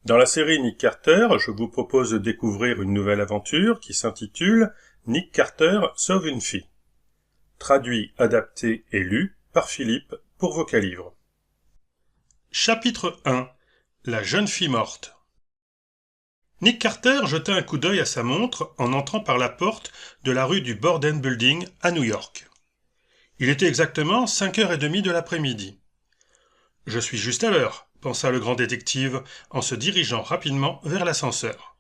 Dans la série Nick Carter, je vous propose de découvrir une nouvelle aventure qui s'intitule Nick Carter sauve une fille. Traduit, adapté et lu par Philippe pour Vocalivre. Chapitre 1. La jeune fille morte. Nick Carter jeta un coup d'œil à sa montre en entrant par la porte de la rue du Borden Building à New York. Il était exactement 5h30 de l'après-midi. « Je suis juste à l'heure », pensa le grand détective en se dirigeant rapidement vers l'ascenseur.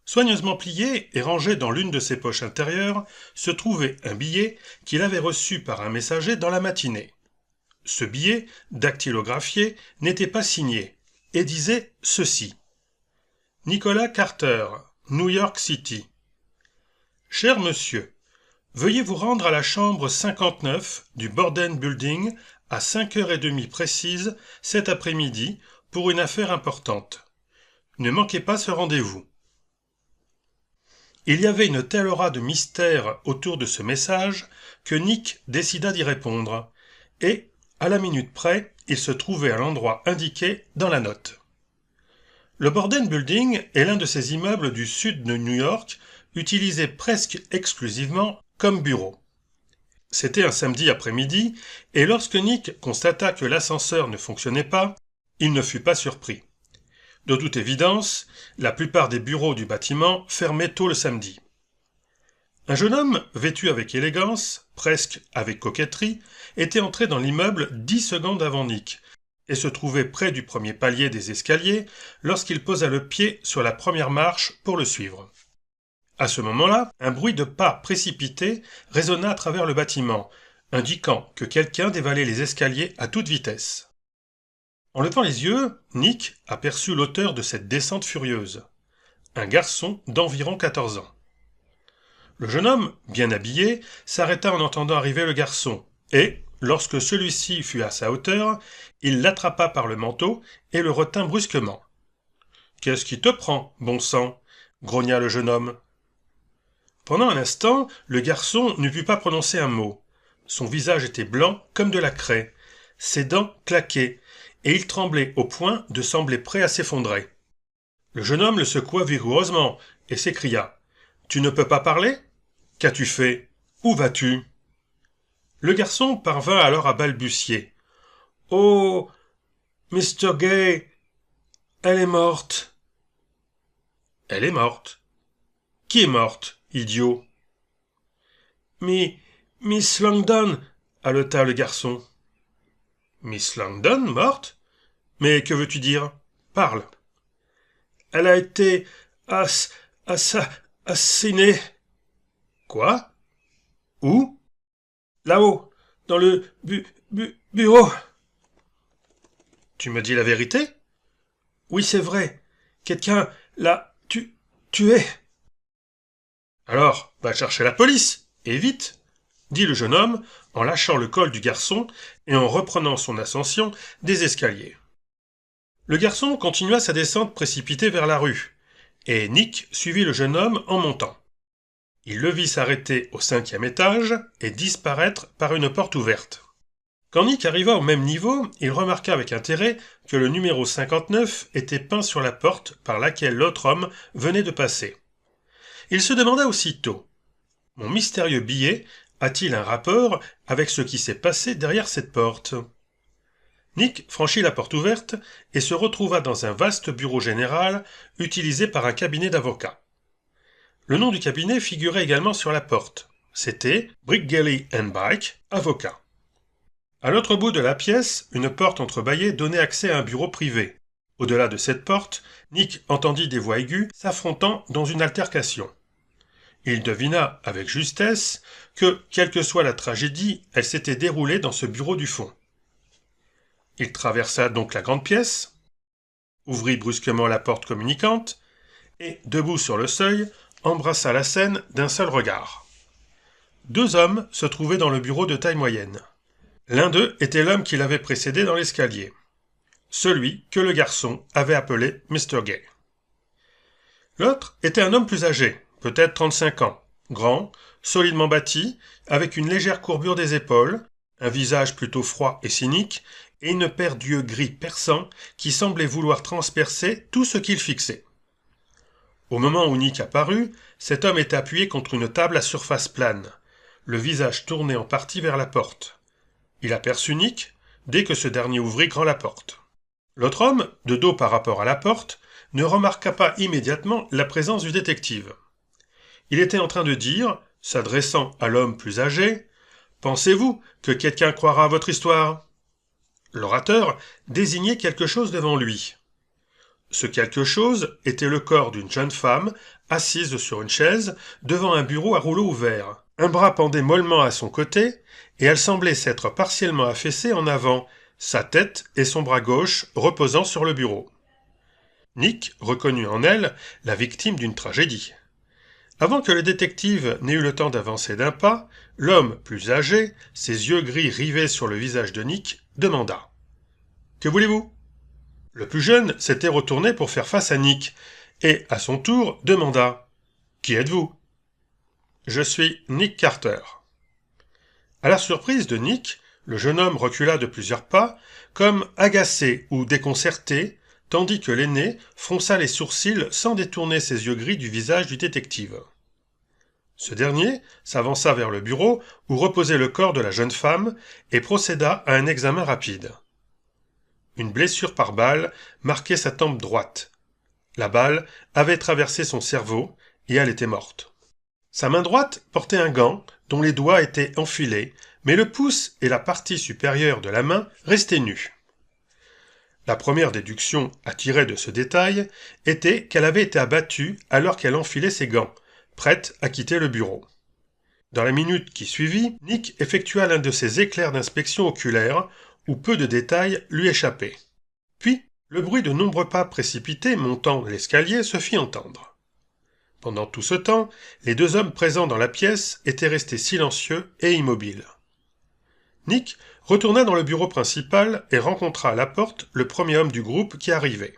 Soigneusement plié et rangé dans l'une de ses poches intérieures se trouvait un billet qu'il avait reçu par un messager dans la matinée. Ce billet, dactylographié, n'était pas signé et disait ceci. Nicolas Carter, New York City. Cher monsieur, veuillez vous rendre à la chambre 59 du Borden Building à 5h30 précise cet après-midi pour une affaire importante. Ne manquez pas ce rendez-vous. Il y avait une telle aura de mystère autour de ce message que Nick décida d'y répondre, et, à la minute près, il se trouvait à l'endroit indiqué dans la note. Le Borden Building est l'un de ces immeubles du sud de New York utilisés presque exclusivement comme bureau. C'était un samedi après-midi, et lorsque Nick constata que l'ascenseur ne fonctionnait pas, il ne fut pas surpris. De toute évidence, la plupart des bureaux du bâtiment fermaient tôt le samedi. Un jeune homme, vêtu avec élégance, presque avec coquetterie, était entré dans l'immeuble 10 secondes avant Nick, et se trouvait près du premier palier des escaliers lorsqu'il posa le pied sur la première marche pour le suivre. À ce moment-là, un bruit de pas précipité résonna à travers le bâtiment, indiquant que quelqu'un dévalait les escaliers à toute vitesse. En levant les yeux, Nick aperçut l'auteur de cette descente furieuse, un garçon d'environ 14 ans. Le jeune homme, bien habillé, s'arrêta en entendant arriver le garçon, et, lorsque celui-ci fut à sa hauteur, il l'attrapa par le manteau et le retint brusquement. « Qu'est-ce qui te prend, bon sang ?» grogna le jeune homme. Pendant un instant, le garçon ne put pas prononcer un mot. Son visage était blanc comme de la craie, ses dents claquaient, et il tremblait au point de sembler prêt à s'effondrer. Le jeune homme le secoua vigoureusement et s'écria « Tu ne peux pas parler ? Qu'as-tu fait ? Où vas-tu » Le garçon parvint alors à balbutier. « Oh, Mr. Gay, elle est morte. »« Elle est morte. Qui est morte, idiot ?»« Miss Langdon, » haleta le garçon. « Miss Langdon, morte ? Mais que veux-tu dire ? Parle. »« Elle a été assassinée. »« Quoi ? Où ? » ?»« Là-haut, dans le bureau. »« Tu me dis la vérité ? » ?»« Oui, c'est vrai. Quelqu'un l'a tuée. »« Alors, va chercher la police, et vite !» dit le jeune homme en lâchant le col du garçon et en reprenant son ascension des escaliers. Le garçon continua sa descente précipitée vers la rue, et Nick suivit le jeune homme en montant. Il le vit s'arrêter au 5e étage et disparaître par une porte ouverte. Quand Nick arriva au même niveau, il remarqua avec intérêt que le numéro 59 était peint sur la porte par laquelle l'autre homme venait de passer. Il se demanda aussitôt « Mon mystérieux billet a-t-il un rapport avec ce qui s'est passé derrière cette porte ?» Nick franchit la porte ouverte et se retrouva dans un vaste bureau général utilisé par un cabinet d'avocats. Le nom du cabinet figurait également sur la porte. C'était Brickley & Bike, avocat. À l'autre bout de la pièce, une porte entrebâillée donnait accès à un bureau privé. Au-delà de cette porte, Nick entendit des voix aiguës s'affrontant dans une altercation. Il devina, avec justesse, que, quelle que soit la tragédie, elle s'était déroulée dans ce bureau du fond. Il traversa donc la grande pièce, ouvrit brusquement la porte communicante, et, debout sur le seuil, embrassa la scène d'un seul regard. 2 hommes se trouvaient dans le bureau de taille moyenne. L'un d'eux était l'homme qui l'avait précédé dans l'escalier, celui que le garçon avait appelé Mr. Gay. L'autre était un homme plus âgé, peut-être 35 ans, grand, solidement bâti, avec une légère courbure des épaules, un visage plutôt froid et cynique, et une paire d'yeux gris perçants qui semblaient vouloir transpercer tout ce qu'il fixait. Au moment où Nick apparut, cet homme était appuyé contre une table à surface plane, le visage tourné en partie vers la porte. Il aperçut Nick dès que ce dernier ouvrit grand la porte. L'autre homme, de dos par rapport à la porte, ne remarqua pas immédiatement la présence du détective. Il était en train de dire, s'adressant à l'homme plus âgé, « Pensez-vous que quelqu'un croira à votre histoire ?» L'orateur désignait quelque chose devant lui. Ce quelque chose était le corps d'une jeune femme assise sur une chaise devant un bureau à rouleau ouvert. Un bras pendait mollement à son côté et elle semblait s'être partiellement affaissée en avant, sa tête et son bras gauche reposant sur le bureau. Nick reconnut en elle la victime d'une tragédie. Avant que le détective n'ait eu le temps d'avancer d'un pas, l'homme plus âgé, ses yeux gris rivés sur le visage de Nick, demanda « Que voulez-vous » Le plus jeune s'était retourné pour faire face à Nick, et, à son tour, demanda « Qui êtes-vous » ? « Je suis Nick Carter. » À la surprise de Nick, le jeune homme recula de plusieurs pas, comme agacé ou déconcerté, tandis que l'aîné fronça les sourcils sans détourner ses yeux gris du visage du détective. Ce dernier s'avança vers le bureau où reposait le corps de la jeune femme et procéda à un examen rapide. Une blessure par balle marquait sa tempe droite. La balle avait traversé son cerveau et elle était morte. Sa main droite portait un gant dont les doigts étaient enfilés, mais le pouce et la partie supérieure de la main restaient nus. La première déduction à tirer de ce détail était qu'elle avait été abattue alors qu'elle enfilait ses gants, prête à quitter le bureau. Dans la minute qui suivit, Nick effectua l'un de ces éclairs d'inspection oculaire où peu de détails lui échappaient. Puis, le bruit de nombreux pas précipités montant l'escalier se fit entendre. Pendant tout ce temps, les deux hommes présents dans la pièce étaient restés silencieux et immobiles. Nick retourna dans le bureau principal et rencontra à la porte le premier homme du groupe qui arrivait.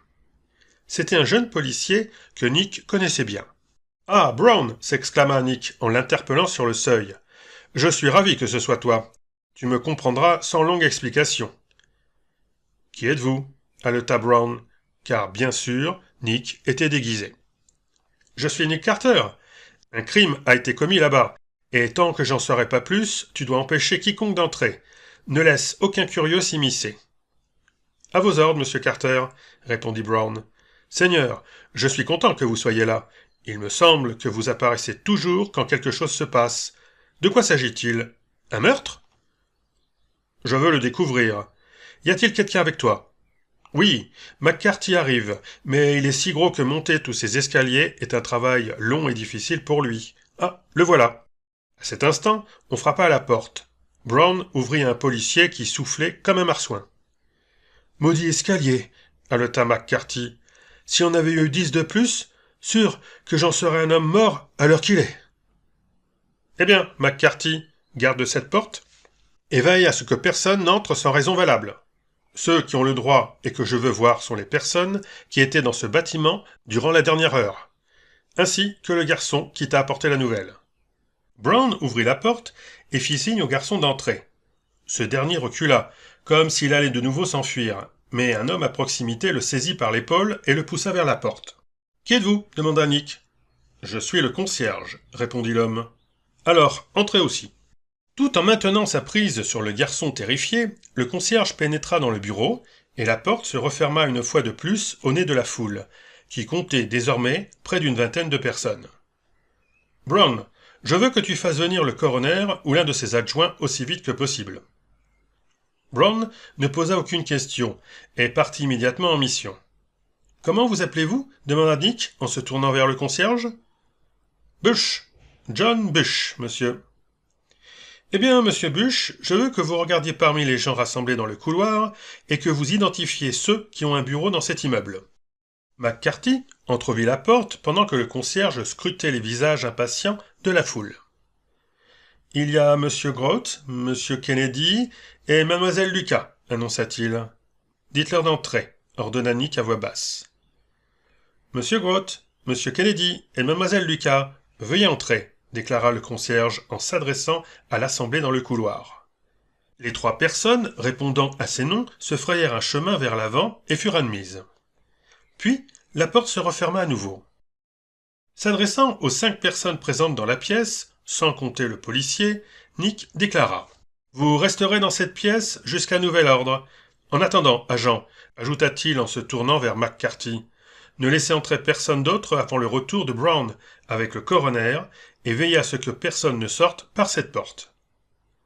C'était un jeune policier que Nick connaissait bien. « Ah, Brown !» s'exclama Nick en l'interpellant sur le seuil. « Je suis ravi que ce soit toi. Tu me comprendras sans longue explication. »« Qui êtes-vous » haleta Brown, car bien sûr, Nick était déguisé. « Je suis Nick Carter. Un crime a été commis là-bas, et tant que j'en saurai pas plus, tu dois empêcher quiconque d'entrer. Ne laisse aucun curieux s'immiscer. »« À vos ordres, monsieur Carter, » répondit Brown. « Seigneur, je suis content que vous soyez là. Il me semble que vous apparaissez toujours quand quelque chose se passe. De quoi s'agit-il? Un meurtre? » « Je veux le découvrir. Y a-t-il quelqu'un avec toi? »« Oui, McCarthy arrive, mais il est si gros que monter tous ces escaliers est un travail long et difficile pour lui. Ah, le voilà. » À cet instant, on frappa à la porte. Brown ouvrit à un policier qui soufflait comme un marsouin. « Maudit escalier !» haleta McCarthy. « Si on avait eu 10 de plus, sûr que j'en serais un homme mort à l'heure qu'il est. » « Eh bien, McCarthy, garde cette porte et veille à ce que personne n'entre sans raison valable. Ceux qui ont le droit et que je veux voir sont les personnes qui étaient dans ce bâtiment durant la dernière heure, ainsi que le garçon qui t'a apporté la nouvelle. » Brown ouvrit la porte et fit signe au garçon d'entrer. Ce dernier recula, comme s'il allait de nouveau s'enfuir, mais un homme à proximité le saisit par l'épaule et le poussa vers la porte. « Qui êtes-vous » demanda Nick. « Je suis le concierge » répondit l'homme. « Alors, entrez aussi. » Tout en maintenant sa prise sur le garçon terrifié, le concierge pénétra dans le bureau, et la porte se referma une fois de plus au nez de la foule, qui comptait désormais près d'une vingtaine de personnes. « Brown, je veux que tu fasses venir le coroner ou l'un de ses adjoints aussi vite que possible. » Brown ne posa aucune question, et partit immédiatement en mission. « Comment vous appelez-vous » demanda Nick en se tournant vers le concierge. « Bush. John Bush, monsieur. » « Eh bien, monsieur Bush, je veux que vous regardiez parmi les gens rassemblés dans le couloir et que vous identifiez ceux qui ont un bureau dans cet immeuble. » McCarthy entrevit la porte pendant que le concierge scrutait les visages impatients de la foule. « Il y a monsieur Grote, monsieur Kennedy et mademoiselle Lucas, annonça-t-il. « Dites-leur d'entrer, » ordonna Nick à voix basse. « Monsieur Grote, monsieur Kennedy et mademoiselle Lucas, veuillez entrer, » déclara le concierge en s'adressant à l'assemblée dans le couloir. Les 3 personnes, répondant à ces noms, se frayèrent un chemin vers l'avant et furent admises. Puis, la porte se referma à nouveau. S'adressant aux 5 personnes présentes dans la pièce, sans compter le policier, Nick déclara « Vous resterez dans cette pièce jusqu'à nouvel ordre. En attendant, agent, ajouta-t-il en se tournant vers McCarthy, ne laissez entrer personne d'autre avant le retour de Brown avec le coroner et veillez à ce que personne ne sorte par cette porte. »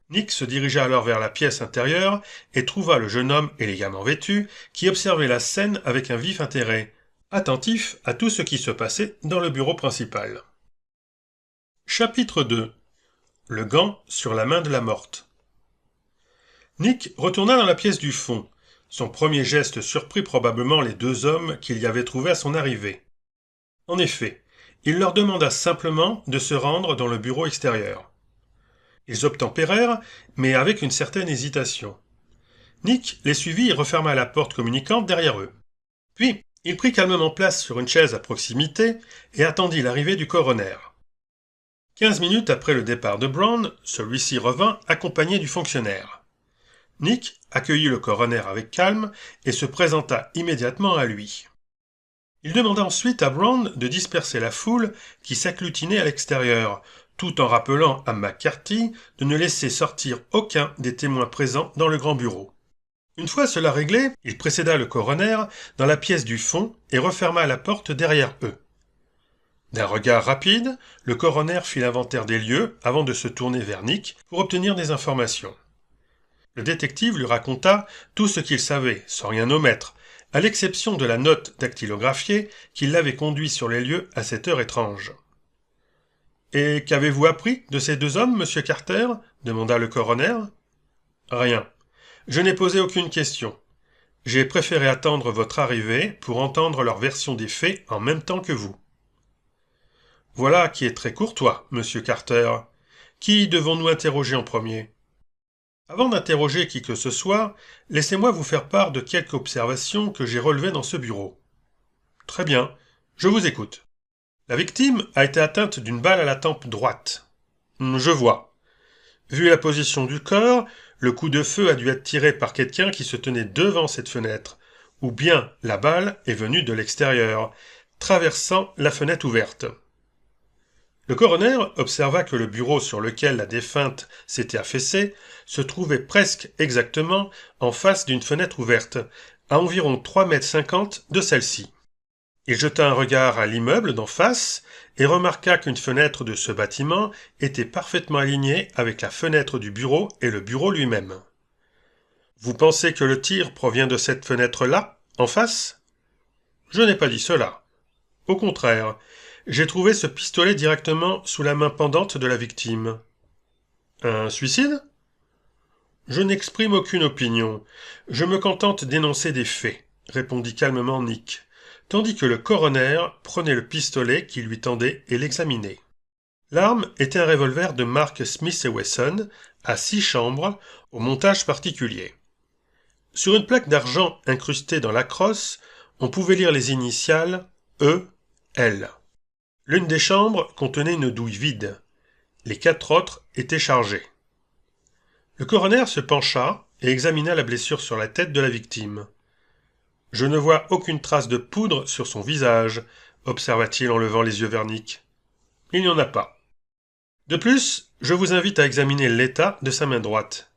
Nick se dirigea alors vers la pièce intérieure et trouva le jeune homme élégamment vêtu qui observait la scène avec un vif intérêt, attentif à tout ce qui se passait dans le bureau principal. Chapitre 2. Le gant sur la main de la morte. Nick retourna dans la pièce du fond. Son premier geste surprit probablement les 2 hommes qu'il y avait trouvés à son arrivée. En effet, il leur demanda simplement de se rendre dans le bureau extérieur. Ils obtempérèrent, mais avec une certaine hésitation. Nick les suivit et referma la porte communicante derrière eux. Puis, il prit calmement place sur une chaise à proximité et attendit l'arrivée du coroner. 15 minutes après le départ de Brown, celui-ci revint accompagné du fonctionnaire. Nick accueillit le coroner avec calme et se présenta immédiatement à lui. Il demanda ensuite à Brown de disperser la foule qui s'agglutinait à l'extérieur, tout en rappelant à McCarthy de ne laisser sortir aucun des témoins présents dans le grand bureau. Une fois cela réglé, il précéda le coroner dans la pièce du fond et referma la porte derrière eux. D'un regard rapide, le coroner fit l'inventaire des lieux avant de se tourner vers Nick pour obtenir des informations. Le détective lui raconta tout ce qu'il savait, sans rien omettre, à l'exception de la note dactylographiée qui l'avait conduit sur les lieux à cette heure étrange. « Et qu'avez-vous appris de ces 2 hommes, monsieur Carter » demanda le coroner. « Rien. Je n'ai posé aucune question. J'ai préféré attendre votre arrivée pour entendre leur version des faits en même temps que vous. » « Voilà qui est très courtois, monsieur Carter. Qui devons-nous interroger en premier ?» « Avant d'interroger qui que ce soit, laissez-moi vous faire part de quelques observations que j'ai relevées dans ce bureau. »« Très bien, je vous écoute. » « La victime a été atteinte d'une balle à la tempe droite. »« Je vois. Vu la position du corps, le coup de feu a dû être tiré par quelqu'un qui se tenait devant cette fenêtre, ou bien la balle est venue de l'extérieur, traversant la fenêtre ouverte. » Le coroner observa que le bureau sur lequel la défunte s'était affaissée se trouvait presque exactement en face d'une fenêtre ouverte, à environ 3,50 m de celle-ci. Il jeta un regard à l'immeuble d'en face et remarqua qu'une fenêtre de ce bâtiment était parfaitement alignée avec la fenêtre du bureau et le bureau lui-même. « Vous pensez que le tir provient de cette fenêtre-là, en face ? » ?»« Je n'ai pas dit cela. Au contraire, j'ai trouvé ce pistolet directement sous la main pendante de la victime. »« Un suicide ? » ?»« Je n'exprime aucune opinion. Je me contente d'énoncer des faits, » répondit calmement Nick, tandis que le coroner prenait le pistolet qui lui tendait et l'examinait. L'arme était un revolver de marque Smith & Wesson à 6 chambres au montage particulier. Sur une plaque d'argent incrustée dans la crosse, on pouvait lire les initiales E.L. L'une des chambres contenait une douille vide. Les 4 autres étaient chargées. Le coroner se pencha et examina la blessure sur la tête de la victime. « Je ne vois aucune trace de poudre sur son visage, » observa-t-il en levant les yeux vers Nick. « Il n'y en a pas. De plus, je vous invite à examiner l'état de sa main droite. »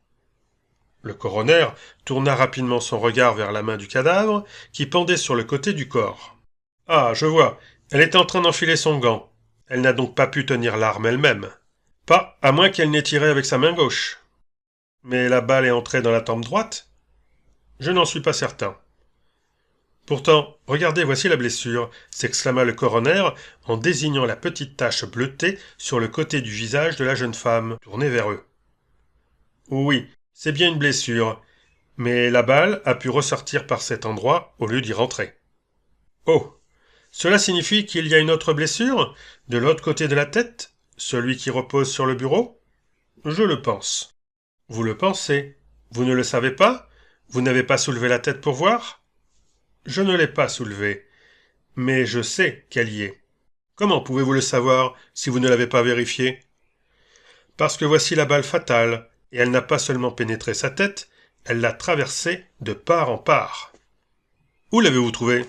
Le coroner tourna rapidement son regard vers la main du cadavre qui pendait sur le côté du corps. « Ah, je vois, elle était en train d'enfiler son gant. Elle n'a donc pas pu tenir l'arme elle-même. Pas à moins qu'elle n'ait tiré avec sa main gauche. Mais la balle est entrée dans la tempe droite ? Je n'en suis pas certain. » Pourtant, regardez, voici la blessure, s'exclama le coroner en désignant la petite tache bleutée sur le côté du visage de la jeune femme, tournée vers eux. Oui, c'est bien une blessure, mais la balle a pu ressortir par cet endroit au lieu d'y rentrer. Oh, cela signifie qu'il y a une autre blessure, de l'autre côté de la tête, celui qui repose sur le bureau ? Je le pense. Vous le pensez. Vous ne le savez pas ? Vous n'avez pas soulevé la tête pour voir ? Je ne l'ai pas soulevée, mais je sais qu'elle y est. Comment pouvez-vous le savoir si vous ne l'avez pas vérifié ? Parce que voici la balle fatale, et elle n'a pas seulement pénétré sa tête, elle l'a traversée de part en part. Où l'avez-vous trouvé?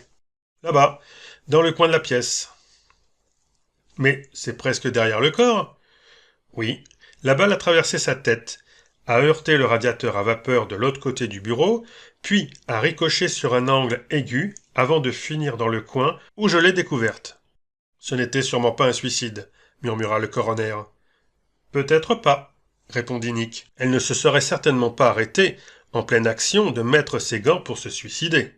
Là-bas, dans le coin de la pièce. Mais c'est presque derrière le corps. Oui, la balle a traversé sa tête, a heurté le radiateur à vapeur de l'autre côté du bureau, puis a ricoché sur un angle aigu avant de finir dans le coin où je l'ai découverte. Ce n'était sûrement pas un suicide, murmura le coroner. Peut-être pas, répondit Nick. Elle ne se serait certainement pas arrêtée, en pleine action, de mettre ses gants pour se suicider.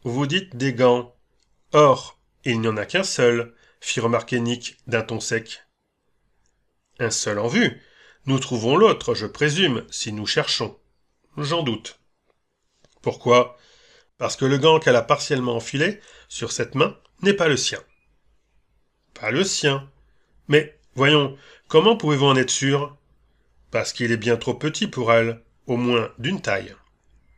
Vous dites des gants. Or, il n'y en a qu'un seul, fit remarquer Nick d'un ton sec. Un seul en vue. Nous trouvons l'autre, je présume, si nous cherchons. J'en doute. Pourquoi? Parce que le gant qu'elle a partiellement enfilé, sur cette main, n'est pas le sien. Pas le sien. Mais, voyons, comment pouvez-vous en être sûr? Parce qu'il est bien trop petit pour elle, au moins d'une taille.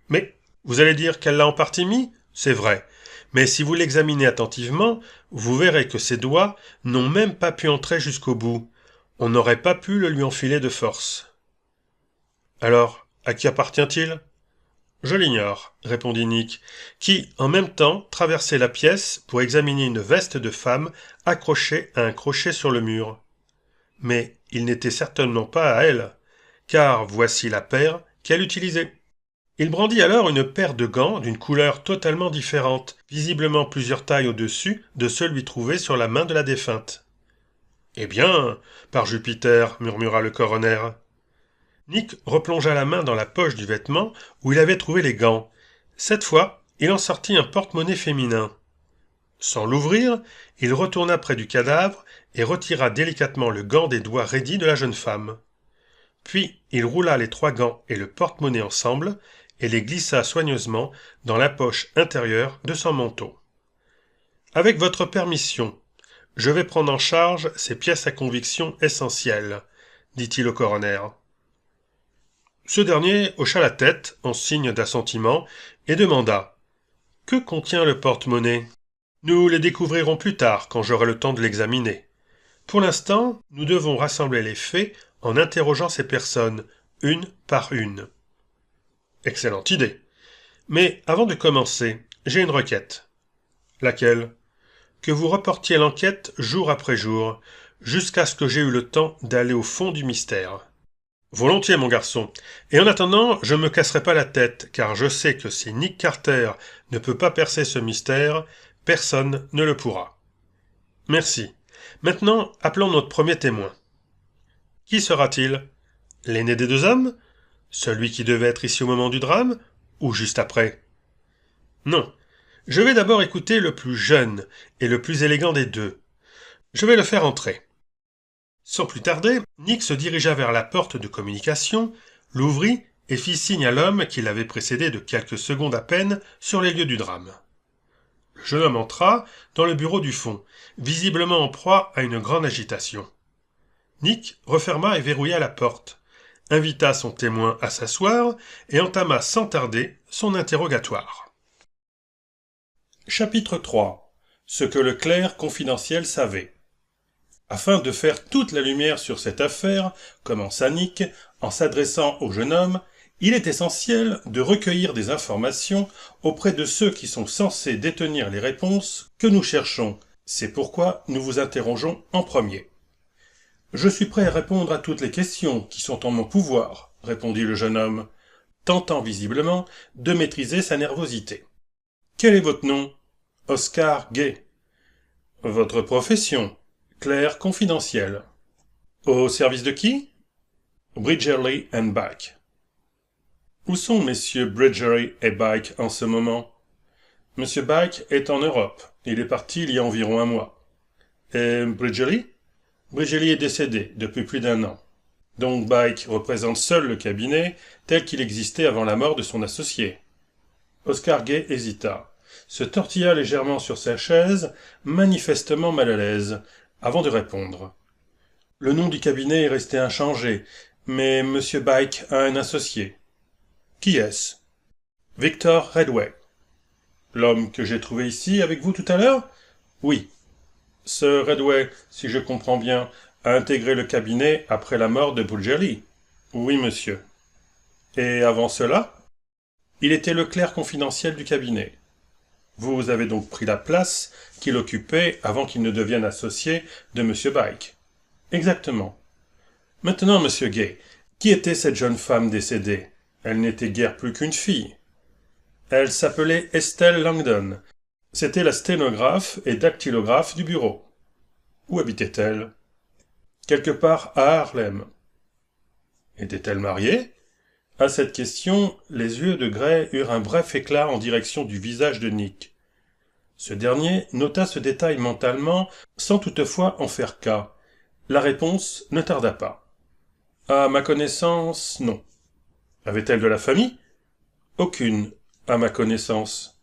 Mais, vous allez dire qu'elle l'a en partie mis? C'est vrai. Mais si vous l'examinez attentivement, vous verrez que ses doigts n'ont même pas pu entrer jusqu'au bout. On n'aurait pas pu le lui enfiler de force. Alors, à qui appartient-il? Je l'ignore, répondit Nick, qui, en même temps, traversait la pièce pour examiner une veste de femme accrochée à un crochet sur le mur. Mais il n'était certainement pas à elle, car voici la paire qu'elle utilisait. Il brandit alors une paire de gants d'une couleur totalement différente, visiblement plusieurs tailles au-dessus de celui trouvé sur la main de la défunte. « Eh bien, par Jupiter, murmura le coroner. Nick replongea la main dans la poche du vêtement où il avait trouvé les gants. Cette fois, il en sortit un porte-monnaie féminin. Sans l'ouvrir, il retourna près du cadavre et retira délicatement le gant des doigts raidis de la jeune femme. Puis il roula les 3 gants et le porte-monnaie ensemble et les glissa soigneusement dans la poche intérieure de son manteau. « Avec votre permission, je vais prendre en charge ces pièces à conviction essentielles, dit-il au coroner. Ce dernier hocha la tête en signe d'assentiment et demanda « Que contient le porte-monnaie ?»« Nous les découvrirons plus tard quand j'aurai le temps de l'examiner. Pour l'instant, nous devons rassembler les faits en interrogeant ces personnes, une par une. » Excellente idée. Mais avant de commencer, j'ai une requête. Laquelle? Que vous reportiez l'enquête jour après jour, jusqu'à ce que j'aie eu le temps d'aller au fond du mystère. Volontiers, mon garçon. Et en attendant, je ne me casserai pas la tête, car je sais que si Nick Carter ne peut pas percer ce mystère, personne ne le pourra. Merci. Maintenant, appelons notre premier témoin. Qui sera-t-il? L'aîné des 2 hommes? Celui qui devait être ici au moment du drame? Ou juste après? Non. Je vais d'abord écouter le plus jeune et le plus élégant des 2. Je vais le faire entrer. Sans plus tarder, Nick se dirigea vers la porte de communication, l'ouvrit et fit signe à l'homme qui l'avait précédé de quelques secondes à peine sur les lieux du drame. Le jeune homme entra dans le bureau du fond, visiblement en proie à une grande agitation. Nick referma et verrouilla la porte, invita son témoin à s'asseoir et entama sans tarder son interrogatoire. Chapitre 3. Ce que le clerc confidentiel savait. Afin de faire toute la lumière sur cette affaire, commença Nick, en s'adressant au jeune homme, il est essentiel de recueillir des informations auprès de ceux qui sont censés détenir les réponses que nous cherchons. C'est pourquoi nous vous interrogeons en premier. Je suis prêt à répondre à toutes les questions qui sont en mon pouvoir, répondit le jeune homme, tentant visiblement de maîtriser sa nervosité. Quel est votre nom? Oscar Gay. Votre profession? Clerc confidentiel. Au service de qui? Bridgerly and Back. Où sont messieurs Bridgerly et Back en ce moment? Monsieur Back est en Europe. Il est parti il y a environ 1 mois. Et Bridgerly? Bridgerly est décédé depuis plus d'1 an. Donc Back représente seul le cabinet tel qu'il existait avant la mort de son associé. Oscar Gay hésita, se tortilla légèrement sur sa chaise, manifestement mal à l'aise, avant de répondre. Le nom du cabinet est resté inchangé, mais M. Bike a un associé. Qui est-ce? Victor Redway. L'homme que j'ai trouvé ici avec vous tout à l'heure? Oui. Ce Redway, si je comprends bien, a intégré le cabinet après la mort de Bridgerly. Oui, monsieur. Et avant cela? Il était le clerc confidentiel du cabinet. Vous avez donc pris la place qu'il occupait avant qu'il ne devienne associé de monsieur Bike. Exactement. Maintenant, monsieur Gay, qui était cette jeune femme décédée? Elle n'était guère plus qu'une fille. Elle s'appelait Estelle Langdon. C'était la sténographe et dactylographe du bureau. Où habitait-elle? Quelque part à Harlem. Était-elle mariée? À cette question, les yeux de Gray eurent un bref éclat en direction du visage de Nick. Ce dernier nota ce détail mentalement, sans toutefois en faire cas. La réponse ne tarda pas. À ma connaissance, non. Avait-elle de la famille? Aucune, à ma connaissance.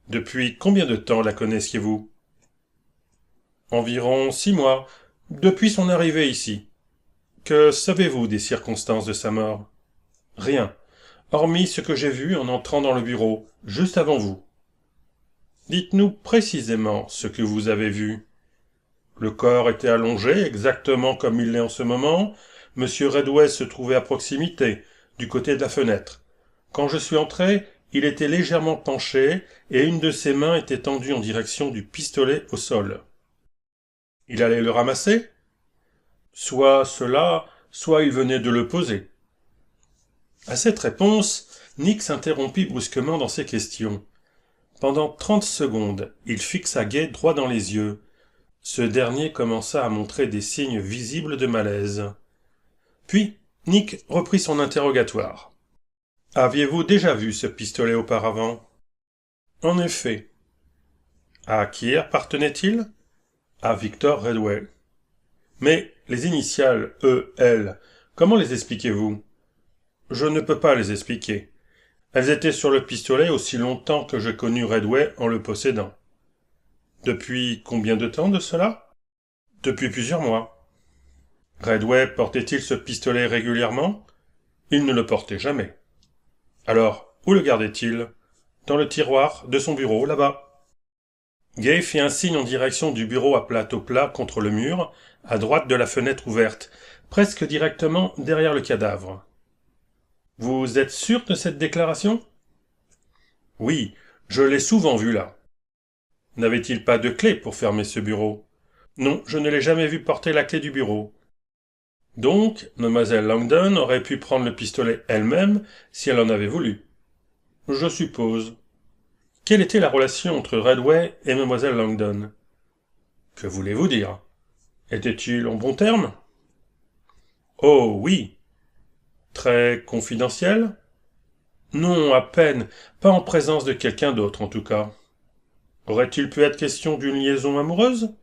Depuis combien de temps la connaissiez-vous? Environ 6 mois, depuis son arrivée ici. Que savez-vous des circonstances de sa mort? Rien, hormis ce que j'ai vu en entrant dans le bureau, juste avant vous. Dites-nous précisément ce que vous avez vu. Le corps était allongé, exactement comme il l'est en ce moment. Monsieur Redway se trouvait à proximité, du côté de la fenêtre. Quand je suis entré, il était légèrement penché, et une de ses mains était tendue en direction du pistolet au sol. Il allait le ramasser? Soit cela, soit il venait de le poser. À cette réponse, Nick s'interrompit brusquement dans ses questions. Pendant 30 secondes, il fixa Gay droit dans les yeux. Ce dernier commença à montrer des signes visibles de malaise. Puis, Nick reprit son interrogatoire. « Aviez-vous déjà vu ce pistolet auparavant ?»« En effet. »« À qui appartenait-il ?»« À Victor Redway. »« Mais les initiales E.L., comment les expliquez-vous ?»« Je ne peux pas les expliquer. Elles étaient sur le pistolet aussi longtemps que je connus Redway en le possédant. » « Depuis combien de temps de cela ?»« Depuis plusieurs mois. »« Redway portait-il ce pistolet régulièrement ?»« Il ne le portait jamais. »« Alors, où le gardait-il ?»« Dans le tiroir de son bureau, là-bas. » Gay fit un signe en direction du bureau à plateau plat contre le mur, à droite de la fenêtre ouverte, presque directement derrière le cadavre. « Vous êtes sûr de cette déclaration ?»« Oui, je l'ai souvent vu là. » « N'avait-il pas de clé pour fermer ce bureau ?»« Non, je ne l'ai jamais vu porter la clé du bureau. » Donc, Mlle Langdon aurait pu prendre le pistolet elle-même si elle en avait voulu. Je suppose. Quelle était la relation entre Redway et Mlle Langdon? Que voulez-vous dire? Était-il en bons termes? Oh oui. Très confidentiel? Non, à peine, pas en présence de quelqu'un d'autre en tout cas. Aurait-il pu être question d'une liaison amoureuse?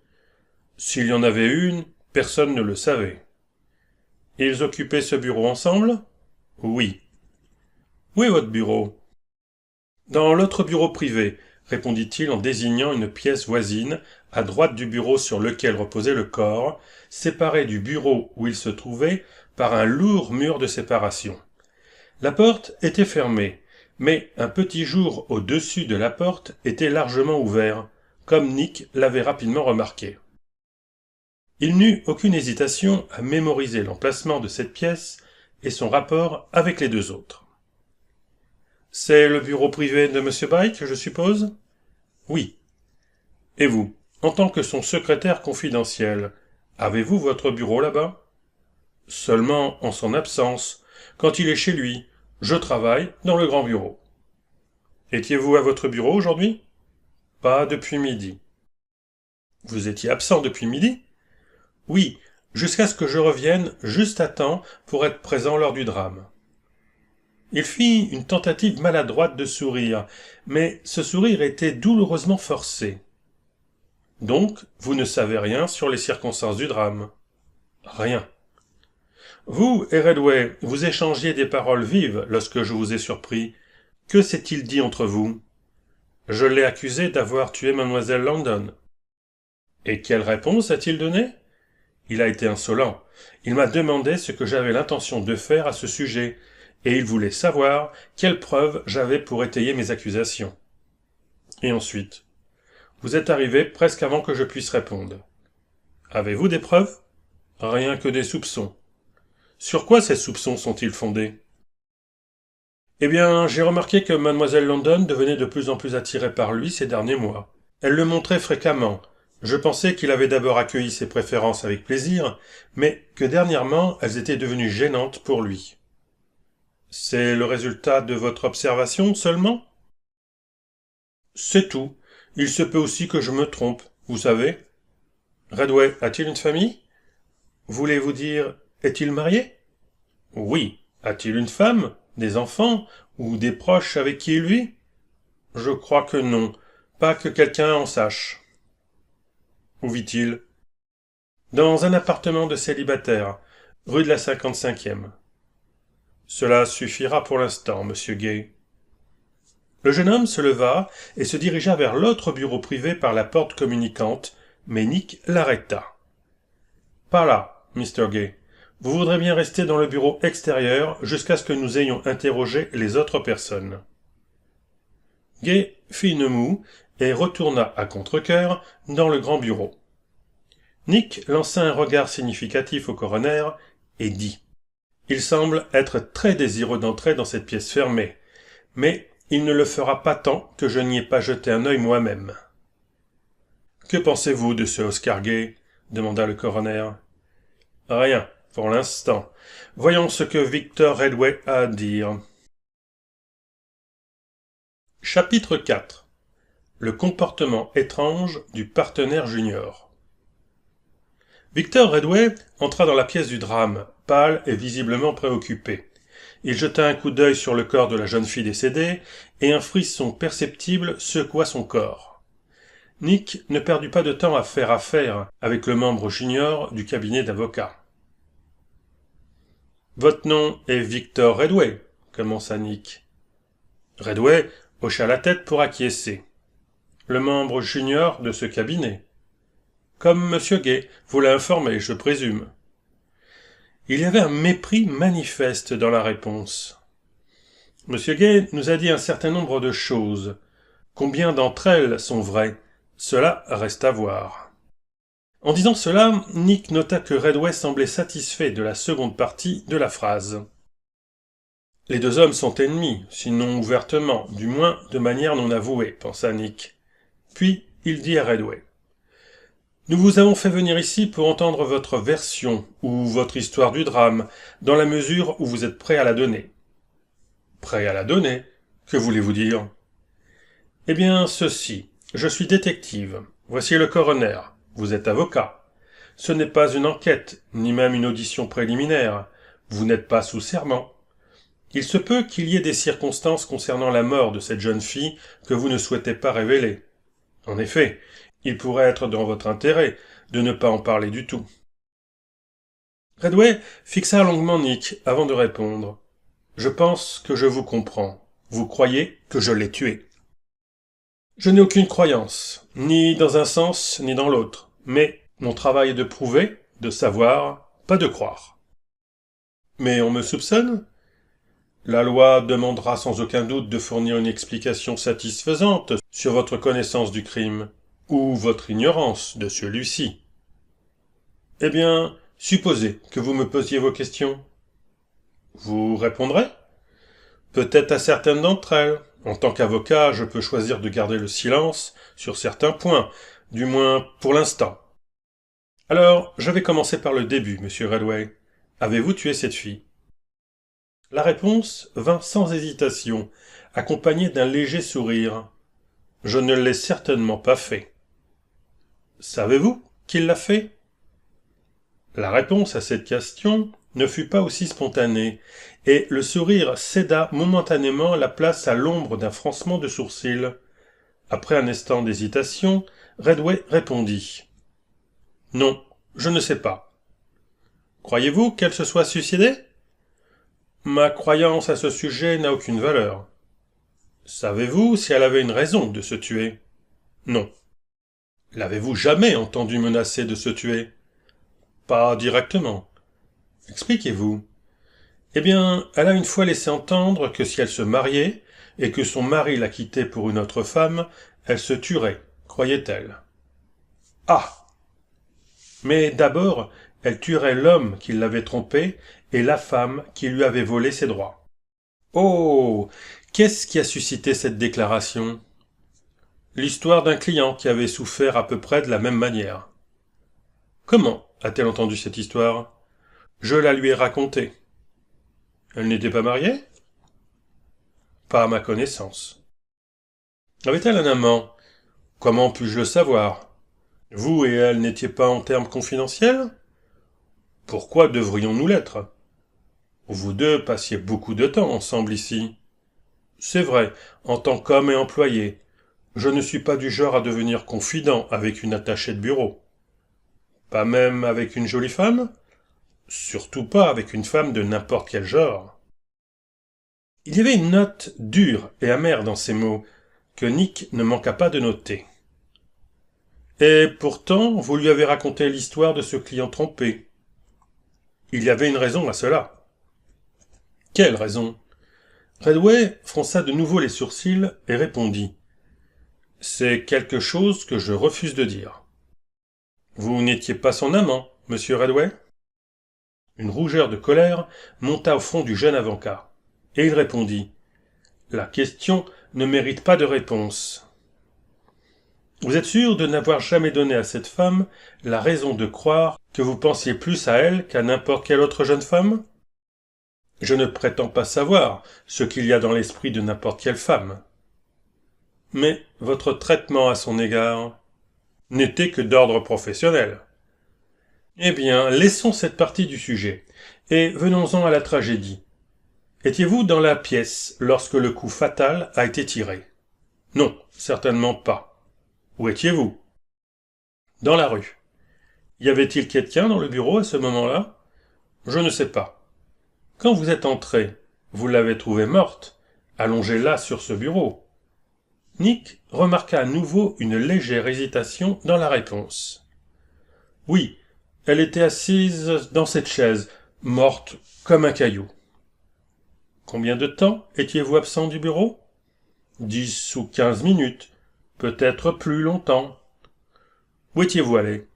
S'il y en avait une, personne ne le savait. Ils occupaient ce bureau ensemble? Oui. Où est votre bureau? Dans l'autre bureau privé, répondit-il en désignant une pièce voisine, à droite du bureau sur lequel reposait le corps, séparé du bureau où il se trouvait par un lourd mur de séparation. La porte était fermée, mais un petit jour au-dessus de la porte était largement ouvert, comme Nick l'avait rapidement remarqué. Il n'eut aucune hésitation à mémoriser l'emplacement de cette pièce et son rapport avec les deux autres. « C'est le bureau privé de M. Bike, je suppose ?»« Oui. »« Et vous, en tant que son secrétaire confidentiel, avez-vous votre bureau là-bas ?»« Seulement en son absence. Quand il est chez lui, je travaille dans le grand bureau. »« Étiez-vous à votre bureau aujourd'hui ?»« Pas depuis midi. »« Vous étiez absent depuis midi ?»« Oui, jusqu'à ce que je revienne juste à temps pour être présent lors du drame. » Il fit une tentative maladroite de sourire, mais ce sourire était douloureusement forcé. « Donc, vous ne savez rien sur les circonstances du drame ?»« Rien. »« Vous et Redway, vous échangiez des paroles vives lorsque je vous ai surpris. Que s'est-il dit entre vous ?»« Je l'ai accusé d'avoir tué Mademoiselle Langdon. »« Et quelle réponse a-t-il donnée ? » Il a été insolent. Il m'a demandé ce que j'avais l'intention de faire à ce sujet, et il voulait savoir quelles preuves j'avais pour étayer mes accusations. Et ensuite, vous êtes arrivé presque avant que je puisse répondre. Avez-vous des preuves? Rien que des soupçons. Sur quoi ces soupçons sont-ils fondés? Eh bien, j'ai remarqué que mademoiselle London devenait de plus en plus attirée par lui ces derniers mois. Elle le montrait fréquemment. Je pensais qu'il avait d'abord accueilli ses préférences avec plaisir, mais que dernièrement elles étaient devenues gênantes pour lui. C'est le résultat de votre observation seulement? C'est tout. Il se peut aussi que je me trompe, vous savez. Redway a-t-il une famille? Voulez-vous dire, est-il marié? Oui. A-t-il une femme, des enfants, ou des proches avec qui il vit? Je crois que non. Pas que quelqu'un en sache. Où vit-il? Dans un appartement de célibataire, rue de la 55e. Cela suffira pour l'instant, monsieur Gay. Le jeune homme se leva et se dirigea vers l'autre bureau privé par la porte communicante, mais Nick l'arrêta. Pas là, Mr. Gay. Vous voudrez bien rester dans le bureau extérieur jusqu'à ce que nous ayons interrogé les autres personnes. Gay fit une moue et retourna à contre-cœur dans le grand bureau. Nick lança un regard significatif au coroner et dit « Il semble être très désireux d'entrer dans cette pièce fermée, mais il ne le fera pas tant que je n'y ai pas jeté un œil moi-même. » « Que pensez-vous de ce Oscar Gay ?» demanda le coroner. « Rien, pour l'instant. Voyons ce que Victor Redway a à dire. » Chapitre 4. Le comportement étrange du partenaire junior. Victor Redway entra dans la pièce du drame, pâle et visiblement préoccupé. Il jeta un coup d'œil sur le corps de la jeune fille décédée, et un frisson perceptible secoua son corps. Nick ne perdit pas de temps à faire affaire avec le membre junior du cabinet d'avocats. « Votre nom est Victor Redway » commença Nick. Redway hocha la tête pour acquiescer. Le membre junior de ce cabinet. Comme M. Gay vous l'a informé, je présume. Il y avait un mépris manifeste dans la réponse. M. Gay nous a dit un certain nombre de choses. Combien d'entre elles sont vraies? Cela reste à voir. En disant cela, Nick nota que Redway semblait satisfait de la seconde partie de la phrase. Les deux hommes sont ennemis, sinon ouvertement, du moins de manière non avouée, pensa Nick. Puis il dit à Redway. Nous vous avons fait venir ici pour entendre votre version, ou votre histoire du drame, dans la mesure où vous êtes prêt à la donner. Prêt à la donner? Que voulez-vous dire? Eh bien, ceci. Je suis détective. Voici le coroner. Vous êtes avocat. Ce n'est pas une enquête, ni même une audition préliminaire. Vous n'êtes pas sous serment. Il se peut qu'il y ait des circonstances concernant la mort de cette jeune fille que vous ne souhaitez pas révéler. En effet, il pourrait être dans votre intérêt de ne pas en parler du tout. Redway fixa longuement Nick avant de répondre. « Je pense que je vous comprends. Vous croyez que je l'ai tué. » Je n'ai aucune croyance, ni dans un sens ni dans l'autre, mais mon travail est de prouver, de savoir, pas de croire. Mais on me soupçonne? La loi demandera sans aucun doute de fournir une explication satisfaisante sur votre connaissance du crime, ou votre ignorance de celui-ci. Eh bien, supposez que vous me posiez vos questions. Vous répondrez? Peut-être à certaines d'entre elles. En tant qu'avocat, je peux choisir de garder le silence sur certains points, du moins pour l'instant. Alors, je vais commencer par le début, monsieur Redway. Avez-vous tué cette fille? La réponse vint sans hésitation, accompagnée d'un léger sourire. Je ne l'ai certainement pas fait. Savez-vous qui l'a fait? La réponse à cette question ne fut pas aussi spontanée, et le sourire céda momentanément la place à l'ombre d'un froncement de sourcils. Après un instant d'hésitation, Redway répondit. « Non, je ne sais pas. »« Croyez-vous qu'elle se soit suicidée ?»« Ma croyance à ce sujet n'a aucune valeur. »« Savez-vous si elle avait une raison de se tuer ?»« Non. »« L'avez-vous jamais entendu menacer de se tuer ?»« Pas directement. »« Expliquez-vous. » Eh bien, elle a une fois laissé entendre que si elle se mariait, et que son mari la quittait pour une autre femme, elle se tuerait, croyait-elle. Ah! Mais d'abord, elle tuerait l'homme qui l'avait trompée, et la femme qui lui avait volé ses droits. Oh! Qu'est-ce qui a suscité cette déclaration? L'histoire d'un client qui avait souffert à peu près de la même manière. Comment a-t-elle entendu cette histoire? Je la lui ai racontée. Elle n'était pas mariée? Pas à ma connaissance. Avait-elle un amant? Comment puis-je le savoir? Vous et elle n'étiez pas en termes confidentiels? Pourquoi devrions-nous l'être? Vous deux passiez beaucoup de temps ensemble ici. C'est vrai, en tant qu'homme et employé. Je ne suis pas du genre à devenir confident avec une attachée de bureau. Pas même avec une jolie femme? Surtout pas avec une femme de n'importe quel genre. Il y avait une note dure et amère dans ces mots, que Nick ne manqua pas de noter. Et pourtant, vous lui avez raconté l'histoire de ce client trompé. Il y avait une raison à cela. Quelle raison? Redway fronça de nouveau les sourcils et répondit. C'est quelque chose que je refuse de dire. Vous n'étiez pas son amant, monsieur Redway? Une rougeur de colère monta au front du jeune avocat, et il répondit. La question ne mérite pas de réponse. Vous êtes sûr de n'avoir jamais donné à cette femme la raison de croire que vous pensiez plus à elle qu'à n'importe quelle autre jeune femme? Je ne prétends pas savoir ce qu'il y a dans l'esprit de n'importe quelle femme. Mais votre traitement à son égard n'était que d'ordre professionnel. Eh bien, laissons cette partie du sujet, et venons-en à la tragédie. Étiez-vous dans la pièce lorsque le coup fatal a été tiré? Non, certainement pas. Où étiez-vous? Dans la rue. Y avait-il quelqu'un dans le bureau à ce moment-là? Je ne sais pas. Quand vous êtes entré, vous l'avez trouvée morte, allongée là sur ce bureau. Nick remarqua à nouveau une légère hésitation dans la réponse. Oui, elle était assise dans cette chaise, morte comme un caillou. Combien de temps étiez-vous absent du bureau? 10 ou 15 minutes, peut-être plus longtemps. Où étiez-vous allé?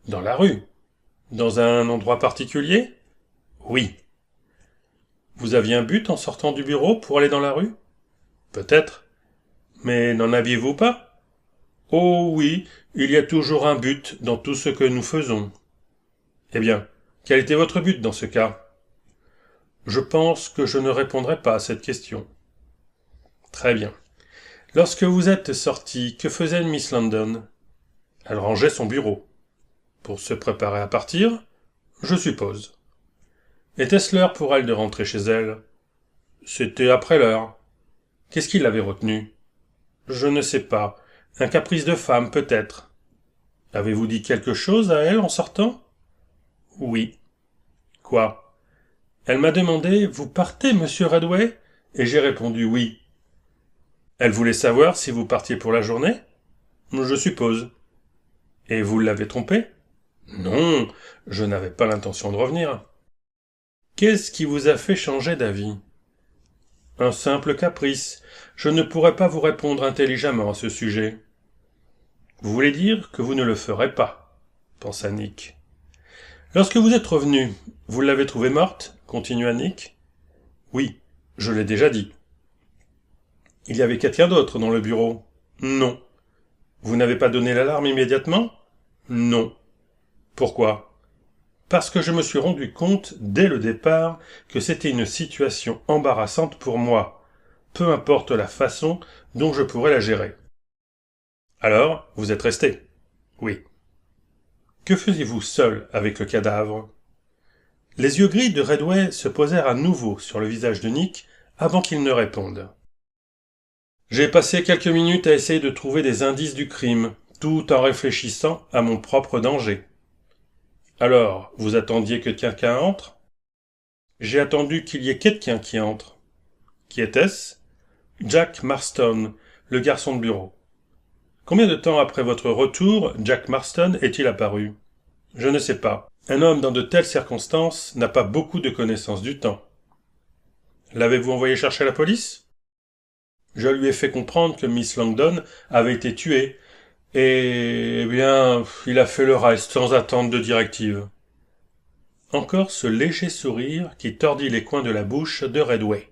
Dans la rue. Dans un endroit particulier? Oui. Vous aviez un but en sortant du bureau pour aller dans la rue? Peut-être. Mais n'en aviez-vous pas? Oh oui, il y a toujours un but dans tout ce que nous faisons. Eh bien, quel était votre but dans ce cas? Je pense que je ne répondrai pas à cette question. Très bien. Lorsque vous êtes sorti, que faisait Miss London? Elle rangeait son bureau. Pour se préparer à partir, je suppose. Était-ce l'heure pour elle de rentrer chez elle? C'était après l'heure. Qu'est-ce qui l'avait retenue? Je ne sais pas. Un caprice de femme, peut-être. Avez-vous dit quelque chose à elle en sortant? Oui. Quoi? Elle m'a demandé, vous partez, monsieur Redway? Et j'ai répondu oui. Elle voulait savoir si vous partiez pour la journée? Je suppose. Et vous l'avez trompée? Non, je n'avais pas l'intention de revenir. Qu'est-ce qui vous a fait changer d'avis? Un simple caprice. Je ne pourrais pas vous répondre intelligemment à ce sujet. Vous voulez dire que vous ne le ferez pas, pensa Nick. Lorsque vous êtes revenu, vous l'avez trouvée morte? Continua Nick. Oui, je l'ai déjà dit. Il y avait quelqu'un d'autre dans le bureau? Non. Vous n'avez pas donné l'alarme immédiatement? Non. Pourquoi? Parce que je me suis rendu compte, dès le départ, que c'était une situation embarrassante pour moi, peu importe la façon dont je pourrais la gérer. Alors, vous êtes resté? Oui. Que faisiez-vous seul avec le cadavre? Les yeux gris de Redway se posèrent à nouveau sur le visage de Nick avant qu'il ne réponde. J'ai passé quelques minutes à essayer de trouver des indices du crime, tout en réfléchissant à mon propre danger. Alors, vous attendiez que quelqu'un entre? J'ai attendu qu'il y ait quelqu'un qui entre. Qui était-ce? Jack Marston, le garçon de bureau. Combien de temps après votre retour, Jack Marston est-il apparu? Je ne sais pas. Un homme dans de telles circonstances n'a pas beaucoup de connaissance du temps. L'avez-vous envoyé chercher la police? Je lui ai fait comprendre que Miss Langdon avait été tuée, et, eh bien, il a fait le reste sans attendre de directive. Encore ce léger sourire qui tordit les coins de la bouche de Redway.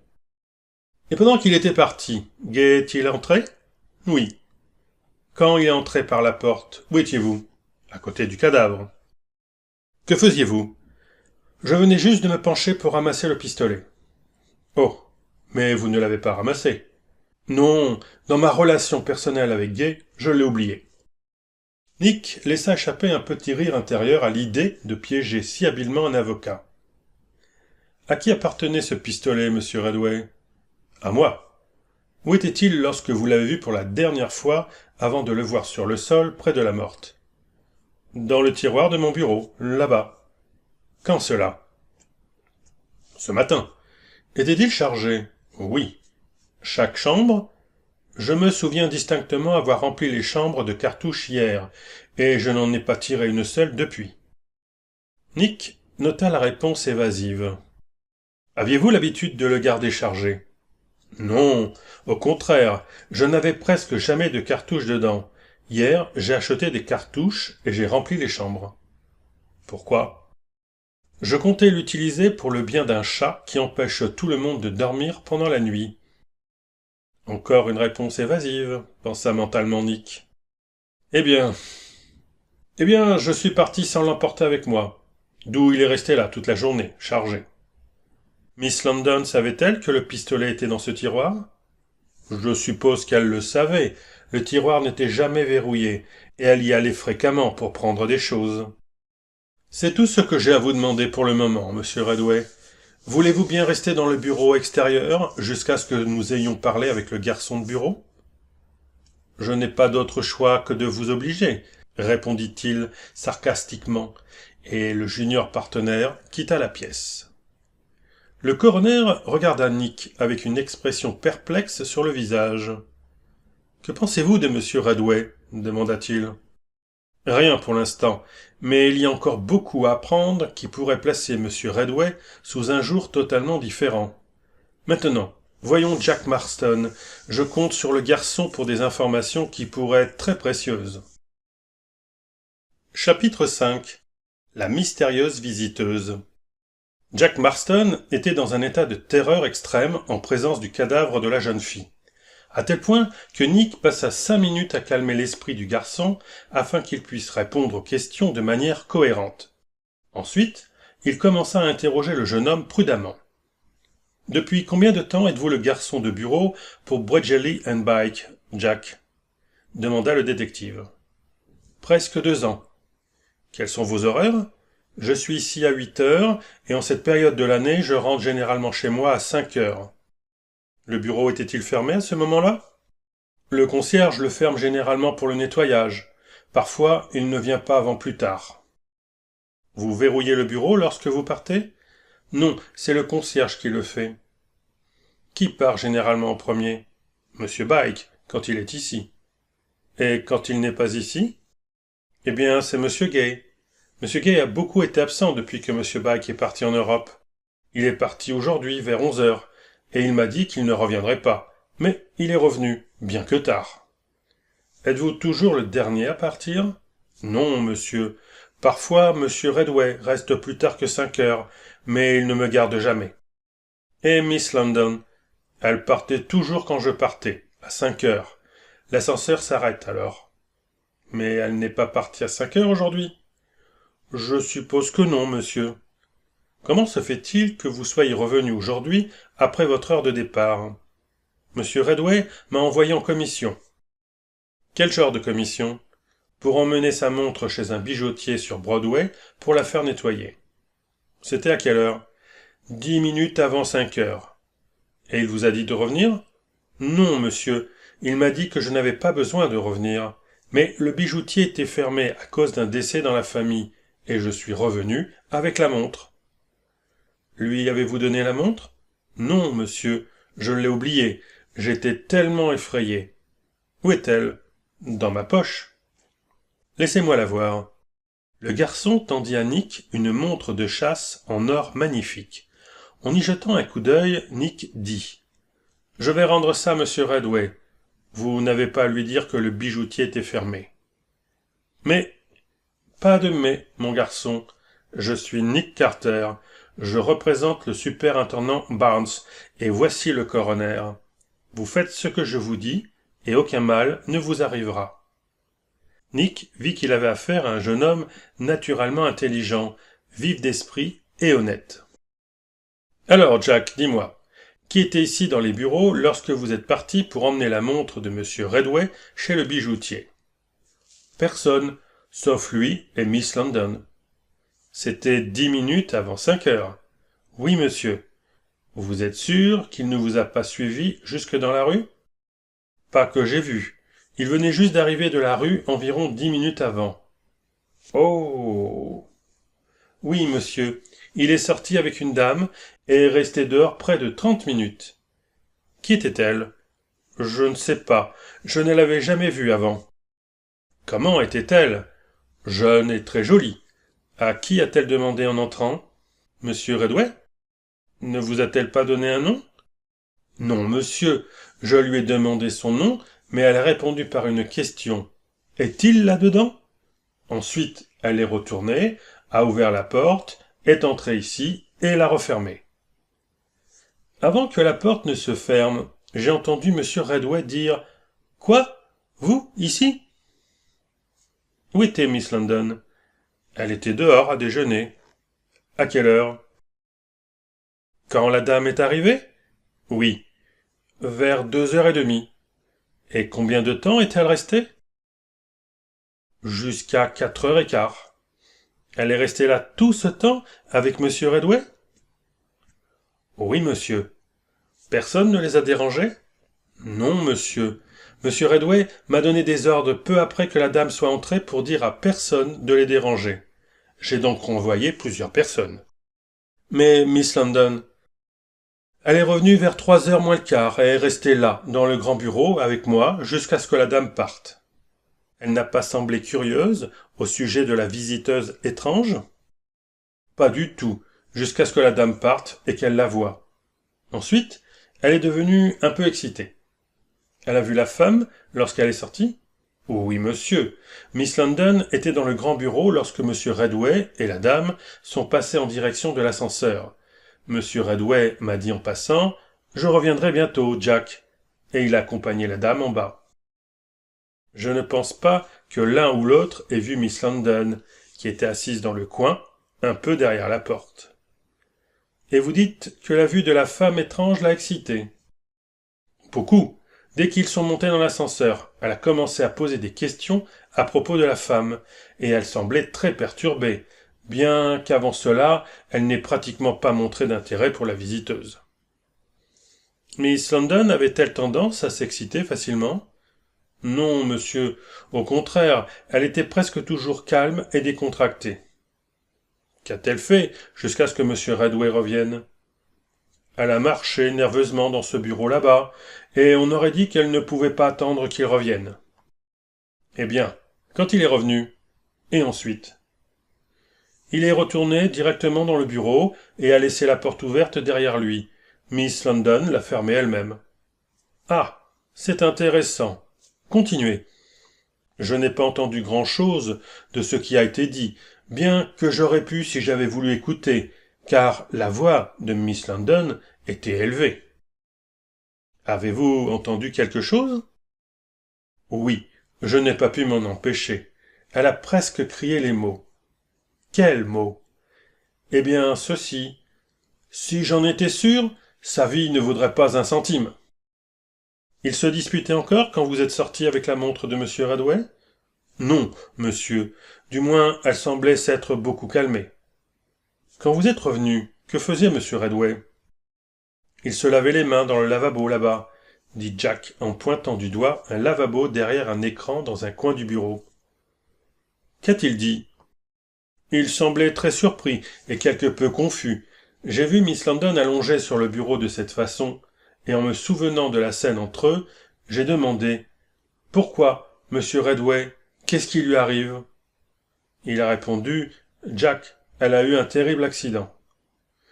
Et pendant qu'il était parti, Gay est-il entré? Oui. Quand il est entré par la porte, où étiez-vous? À côté du cadavre. Que faisiez-vous? Je venais juste de me pencher pour ramasser le pistolet. Oh, mais vous ne l'avez pas ramassé. Non, dans ma relation personnelle avec Gay, je l'ai oublié. Nick laissa échapper un petit rire intérieur à l'idée de piéger si habilement un avocat. À qui appartenait ce pistolet, monsieur Redway? À moi. Où était-il lorsque vous l'avez vu pour la dernière fois avant de le voir sur le sol près de la morte? Dans le tiroir de mon bureau, là-bas. Quand cela? Ce matin. Était-il chargé? Oui. Chaque chambre? Je me souviens distinctement avoir rempli les chambres de cartouches hier, et je n'en ai pas tiré une seule depuis. Nick nota la réponse évasive. Aviez-vous l'habitude de le garder chargé? Non, au contraire, je n'avais presque jamais de cartouches dedans. Hier, j'ai acheté des cartouches et j'ai rempli les chambres. Pourquoi? Je comptais l'utiliser pour le bien d'un chat qui empêche tout le monde de dormir pendant la nuit. Encore une réponse évasive, pensa mentalement Nick. Eh bien, je suis parti sans l'emporter avec moi, d'où il est resté là toute la journée, chargé. Miss London savait-elle que le pistolet était dans ce tiroir? Je suppose qu'elle le savait. Le tiroir n'était jamais verrouillé, et elle y allait fréquemment pour prendre des choses. C'est tout ce que j'ai à vous demander pour le moment, monsieur Redway. Voulez-vous bien rester dans le bureau extérieur jusqu'à ce que nous ayons parlé avec le garçon de bureau? Je n'ai pas d'autre choix que de vous obliger, répondit-il sarcastiquement, et le junior partenaire quitta la pièce. Le coroner regarda Nick avec une expression perplexe sur le visage. « Que pensez-vous de monsieur Redway » demanda-t-il. « Rien pour l'instant, mais il y a encore beaucoup à apprendre qui pourrait placer monsieur Redway sous un jour totalement différent. Maintenant, voyons Jack Marston. Je compte sur le garçon pour des informations qui pourraient être très précieuses. » Chapitre 5. La mystérieuse visiteuse. Jack Marston était dans un état de terreur extrême en présence du cadavre de la jeune fille, à tel point que Nick passa 5 minutes à calmer l'esprit du garçon afin qu'il puisse répondre aux questions de manière cohérente. Ensuite, il commença à interroger le jeune homme prudemment. « Depuis combien de temps êtes-vous le garçon de bureau pour Bredgelly & Bike, Jack ?» demanda le détective. « Presque 2 ans. Quels sont vos horaires ? Je suis ici à 8 heures, et en cette période de l'année, je rentre généralement chez moi à 5 heures. Le bureau était-il fermé à ce moment-là? Le concierge le ferme généralement pour le nettoyage. Parfois, il ne vient pas avant plus tard. Vous verrouillez le bureau lorsque vous partez? Non, c'est le concierge qui le fait. Qui part généralement en premier? Monsieur Bike, quand il est ici. Et quand il n'est pas ici? Eh bien, c'est monsieur Gay. Monsieur Gay a beaucoup été absent depuis que monsieur Bike est parti en Europe. Il est parti aujourd'hui vers 11 heures, et il m'a dit qu'il ne reviendrait pas. Mais il est revenu, bien que tard. Êtes-vous toujours le dernier à partir? Non, monsieur. Parfois, monsieur Redway reste plus tard que 5 heures, mais il ne me garde jamais. Et Miss London? Elle partait toujours quand je partais, à 5 heures. L'ascenseur s'arrête alors. Mais elle n'est pas partie à 5 heures aujourd'hui? Je suppose que non, monsieur. Comment se fait-il que vous soyez revenu aujourd'hui après votre heure de départ? Monsieur Redway m'a envoyé en commission. Quel genre de commission? Pour emmener sa montre chez un bijoutier sur Broadway pour la faire nettoyer. C'était à quelle heure? 10 minutes avant 5 heures. Et il vous a dit de revenir? Non, monsieur. Il m'a dit que je n'avais pas besoin de revenir. Mais le bijoutier était fermé à cause d'un décès dans la famille, et je suis revenu avec la montre. Lui avez-vous donné la montre? Non, monsieur. Je l'ai oubliée. J'étais tellement effrayé. Où est-elle? Dans ma poche. Laissez-moi la voir. Le garçon tendit à Nick une montre de chasse en or magnifique. En y jetant un coup d'œil, Nick dit « Je vais rendre ça, monsieur Redway. Vous n'avez pas à lui dire que le bijoutier était fermé. » Mais, pas de mais, mon garçon. Je suis Nick Carter. Je représente le superintendant Barnes, et voici le coroner. Vous faites ce que je vous dis, et aucun mal ne vous arrivera. » Nick vit qu'il avait affaire à un jeune homme naturellement intelligent, vif d'esprit et honnête. « Alors, Jack, dis-moi, qui était ici dans les bureaux lorsque vous êtes parti pour emmener la montre de M. Redway chez le bijoutier ? » ?»« Personne, sauf lui et Miss London. »« C'était 10 minutes avant 5 heures. »« Oui, monsieur. »« Vous êtes sûr qu'il ne vous a pas suivi jusque dans la rue ? » ?»« Pas que j'ai vu. Il venait juste d'arriver de la rue environ 10 minutes avant. »« Oh !»« Oui, monsieur. Il est sorti avec une dame et est resté dehors près de 30 minutes. »« Qui était-elle ? » ?»« Je ne sais pas. Je ne l'avais jamais vue avant. »« Comment était-elle ? » ?»« Jeune et très jolie. » »« À qui a-t-elle demandé en entrant ? » ?»« Monsieur Redway ? » ?»« Ne vous a-t-elle pas donné un nom ? » ?»« Non, monsieur. Je lui ai demandé son nom, mais elle a répondu par une question. « Est-il là-dedans ?» Ensuite, elle est retournée, a ouvert la porte, est entrée ici et l'a refermée. Avant que la porte ne se ferme, j'ai entendu M. Redway dire « Quoi ? Vous, ici ?» Où était Miss London ? Elle était dehors à déjeuner. À quelle heure ? Quand la dame est arrivée ? Oui. Vers 2h30. Et combien de temps est-elle restée ? Jusqu'à 4h15. Elle est restée là tout ce temps avec M. Redway ? Oui, monsieur. Personne ne les a dérangés ? Non, monsieur. M. Redway m'a donné des ordres peu après que la dame soit entrée pour dire à personne de les déranger. J'ai donc renvoyé plusieurs personnes. Mais Miss London, elle est revenue vers 3h moins le quart et est restée là, dans le grand bureau, avec moi, jusqu'à ce que la dame parte. Elle n'a pas semblé curieuse au sujet de la visiteuse étrange ? Pas du tout, jusqu'à ce que la dame parte et qu'elle la voie. Ensuite, elle est devenue un peu excitée. Elle a vu la femme lorsqu'elle est sortie ? Oui, monsieur. Miss London était dans le grand bureau lorsque M. Redway et la dame sont passés en direction de l'ascenseur. M. Redway m'a dit en passant « Je reviendrai bientôt, Jack », et il a accompagné la dame en bas. Je ne pense pas que l'un ou l'autre ait vu Miss London, qui était assise dans le coin, un peu derrière la porte. Et vous dites que la vue de la femme étrange l'a excitée ? Beaucoup. Dès qu'ils sont montés dans l'ascenseur, elle a commencé à poser des questions à propos de la femme, et elle semblait très perturbée, bien qu'avant cela, elle n'ait pratiquement pas montré d'intérêt pour la visiteuse. Miss London avait-elle tendance à s'exciter facilement ? Non, monsieur. Au contraire, elle était presque toujours calme et décontractée. Qu'a-t-elle fait jusqu'à ce que M. Redway revienne ? Elle a marché nerveusement dans ce bureau là-bas, et on aurait dit qu'elle ne pouvait pas attendre qu'il revienne. Eh bien, quand il est revenu, et ensuite ? Il est retourné directement dans le bureau et a laissé la porte ouverte derrière lui. Miss London l'a fermée elle-même. Ah, c'est intéressant. Continuez. Je n'ai pas entendu grand-chose de ce qui a été dit, bien que j'aurais pu si j'avais voulu écouter, car la voix de Miss London était élevée. Avez-vous entendu quelque chose ? Oui, je n'ai pas pu m'en empêcher. Elle a presque crié les mots. Quels mots ? Eh bien, ceci. Si j'en étais sûr, sa vie ne vaudrait pas un centime. Ils se disputaient encore quand vous êtes sorti avec la montre de M. Redway ? Non, monsieur. Du moins, elle semblait s'être beaucoup calmée. Quand vous êtes revenu, que faisait M. Redway ? Il se lavait les mains dans le lavabo là-bas, dit Jack en pointant du doigt un lavabo derrière un écran dans un coin du bureau. Qu'a-t-il dit ? Il semblait très surpris et quelque peu confus. J'ai vu Miss London allongée sur le bureau de cette façon, et en me souvenant de la scène entre eux, j'ai demandé « Pourquoi, monsieur Redway ? Qu'est-ce qui lui arrive ?» Il a répondu « Jack, elle a eu un terrible accident. »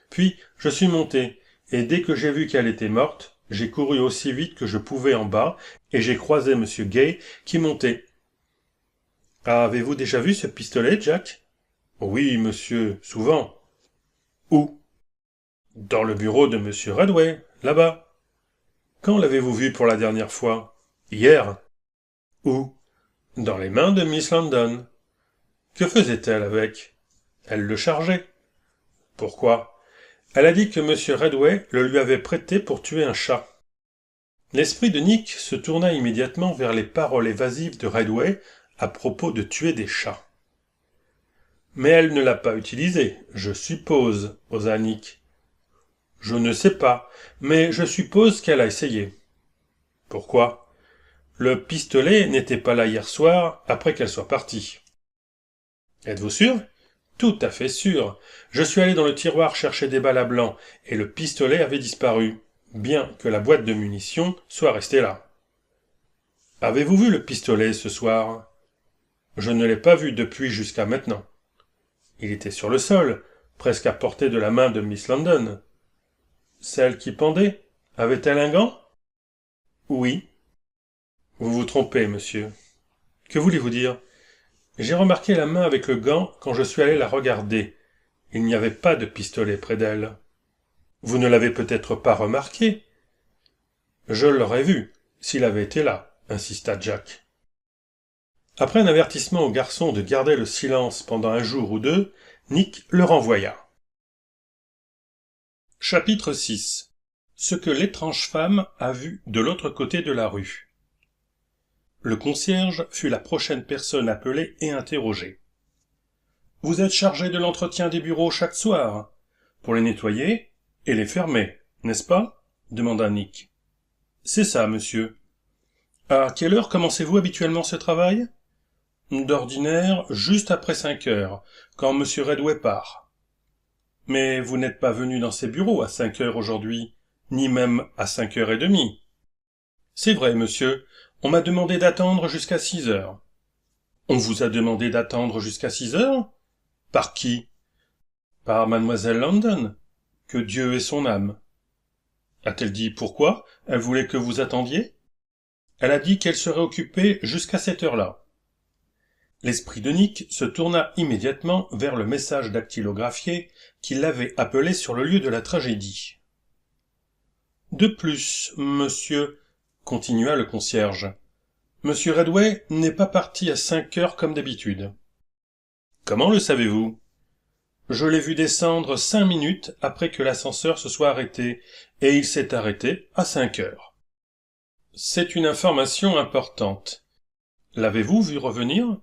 Puis je suis monté, et dès que j'ai vu qu'elle était morte, j'ai couru aussi vite que je pouvais en bas, et j'ai croisé monsieur Gay qui montait. « Avez-vous déjà vu ce pistolet, Jack ? » Oui, monsieur, souvent. Où? Dans le bureau de monsieur Redway, là-bas. Quand l'avez-vous vu pour la dernière fois? Hier. Où? Dans les mains de Miss London. Que faisait-elle avec? Elle le chargeait. Pourquoi? Elle a dit que monsieur Redway le lui avait prêté pour tuer un chat. L'esprit de Nick se tourna immédiatement vers les paroles évasives de Redway à propos de tuer des chats. Mais elle ne l'a pas utilisé, je suppose, osa Nick. Je ne sais pas, mais je suppose qu'elle a essayé. Pourquoi? Le pistolet n'était pas là hier soir, après qu'elle soit partie. Êtes-vous sûr? Tout à fait sûr. Je suis allé dans le tiroir chercher des balles à blanc, et le pistolet avait disparu, bien que la boîte de munitions soit restée là. Avez-vous vu le pistolet ce soir? Je ne l'ai pas vu depuis jusqu'à maintenant. Il était sur le sol, presque à portée de la main de Miss London. Celle qui pendait, avait-elle un gant? Oui. Vous vous trompez, monsieur. Que voulez-vous dire? J'ai remarqué la main avec le gant quand je suis allé la regarder. Il n'y avait pas de pistolet près d'elle. Vous ne l'avez peut-être pas remarqué? Je l'aurais vu, s'il avait été là, insista Jack. Après un avertissement au garçon de garder le silence pendant un jour ou deux, Nick le renvoya. Chapitre 6. Ce que l'étrange femme a vu de l'autre côté de la rue. Le concierge fut la prochaine personne appelée et interrogée. Vous êtes chargé de l'entretien des bureaux chaque soir, pour les nettoyer et les fermer, n'est-ce pas? Demanda Nick. C'est ça, monsieur. À quelle heure commencez-vous habituellement ce travail? D'ordinaire, juste après 5 heures, quand monsieur Redway part. Mais vous n'êtes pas venu dans ces bureaux à 5 heures aujourd'hui, ni même à 5h30. C'est vrai, monsieur, on m'a demandé d'attendre jusqu'à 6 heures. On vous a demandé d'attendre jusqu'à 6 heures? Par qui? Par mademoiselle London. Que Dieu ait son âme. A-t-elle dit pourquoi elle voulait que vous attendiez? Elle a dit qu'elle serait occupée jusqu'à cette heure-là. L'esprit de Nick se tourna immédiatement vers le message dactylographié qui l'avait appelé sur le lieu de la tragédie. De plus, monsieur, continua le concierge, monsieur Redway n'est pas parti à 5 heures comme d'habitude. Comment le savez-vous? Je l'ai vu descendre 5 minutes après que l'ascenseur se soit arrêté, et il s'est arrêté à 5 heures. C'est une information importante. L'avez-vous vu revenir?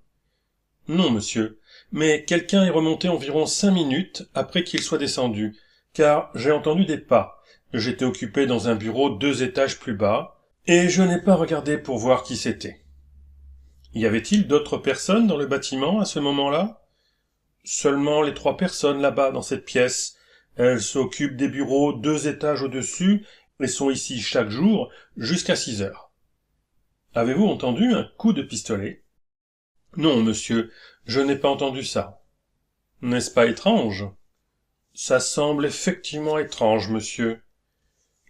Non, monsieur, mais quelqu'un est remonté environ 5 minutes après qu'il soit descendu, car j'ai entendu des pas. J'étais occupé dans un bureau 2 étages plus bas, et je n'ai pas regardé pour voir qui c'était. Y avait-il d'autres personnes dans le bâtiment à ce moment-là? Seulement les 3 personnes là-bas dans cette pièce. Elles s'occupent des bureaux 2 étages au-dessus et sont ici chaque jour jusqu'à 6 heures. Avez-vous entendu un coup de pistolet? Non, monsieur, je n'ai pas entendu ça. N'est-ce pas étrange? Ça semble effectivement étrange, monsieur.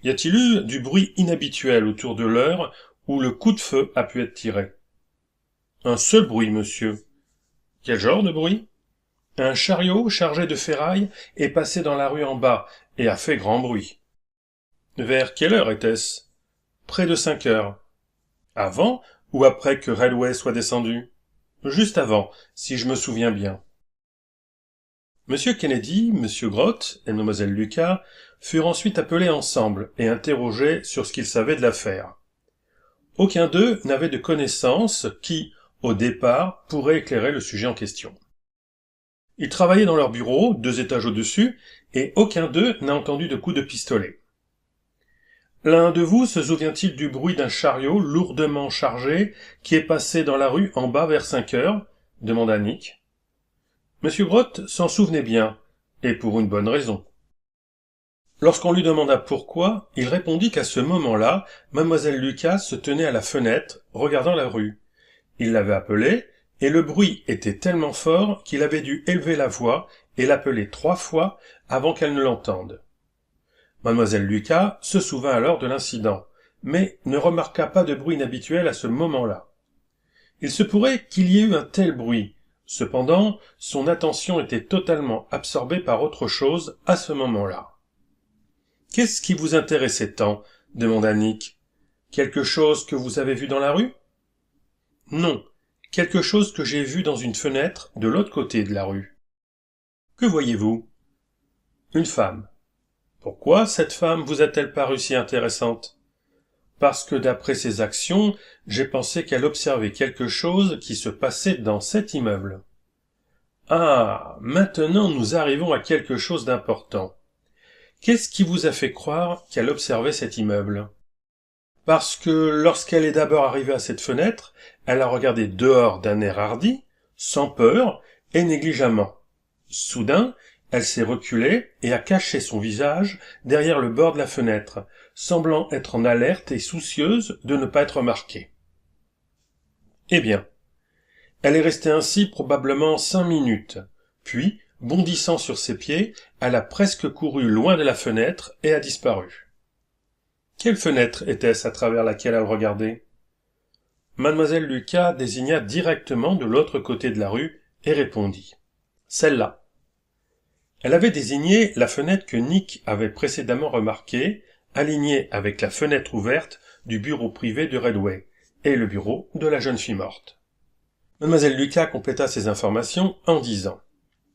Y a-t-il eu du bruit inhabituel autour de l'heure où le coup de feu a pu être tiré? Un seul bruit, monsieur. Quel genre de bruit? Un chariot chargé de ferraille est passé dans la rue en bas et a fait grand bruit. Vers quelle heure était-ce? Près de 5 heures. Avant ou après que Redway soit descendu? Juste avant, si je me souviens bien. Monsieur Kennedy, monsieur Grott et mademoiselle Lucas furent ensuite appelés ensemble et interrogés sur ce qu'ils savaient de l'affaire. Aucun d'eux n'avait de connaissances qui, au départ, pourraient éclairer le sujet en question. Ils travaillaient dans leur bureau, 2 étages au-dessus, et aucun d'eux n'a entendu de coup de pistolet. L'un de vous se souvient-il du bruit d'un chariot lourdement chargé qui est passé dans la rue en bas vers 5 heures? Demanda Nick. Monsieur Grott s'en souvenait bien, et pour une bonne raison. Lorsqu'on lui demanda pourquoi, il répondit qu'à ce moment-là, mademoiselle Lucas se tenait à la fenêtre, regardant la rue. Il l'avait appelée, et le bruit était tellement fort qu'il avait dû élever la voix et l'appeler 3 fois avant qu'elle ne l'entende. Mademoiselle Lucas se souvint alors de l'incident, mais ne remarqua pas de bruit inhabituel à ce moment-là. Il se pourrait qu'il y ait eu un tel bruit, Cependant, son attention était totalement absorbée par autre chose à ce moment-là. « Qu'est-ce qui vous intéressait tant ?» demanda Nick. « Quelque chose que vous avez vu dans la rue ?»« Non, quelque chose que j'ai vu dans une fenêtre de l'autre côté de la rue. »« Que voyez-vous ?»« Une femme. »« Pourquoi cette femme vous a-t-elle paru si intéressante ?»« Parce que d'après ses actions, j'ai pensé qu'elle observait quelque chose qui se passait dans cet immeuble. »« Ah, maintenant nous arrivons à quelque chose d'important. Qu'est-ce qui vous a fait croire qu'elle observait cet immeuble ? » « Parce que lorsqu'elle est d'abord arrivée à cette fenêtre, elle a regardé dehors d'un air hardi, sans peur et négligemment. Soudain, elle s'est reculée et a caché son visage derrière le bord de la fenêtre, semblant être en alerte et soucieuse de ne pas être remarquée. Eh bien, elle est restée ainsi probablement 5 minutes, puis, bondissant sur ses pieds, elle a presque couru loin de la fenêtre et a disparu. Quelle fenêtre était-ce à travers laquelle elle regardait ? Mademoiselle Lucas désigna directement de l'autre côté de la rue et répondit. Celle-là. Elle avait désigné la fenêtre que Nick avait précédemment remarquée, alignée avec la fenêtre ouverte du bureau privé de Redway et le bureau de la jeune fille morte. Mademoiselle Lucas compléta ses informations en disant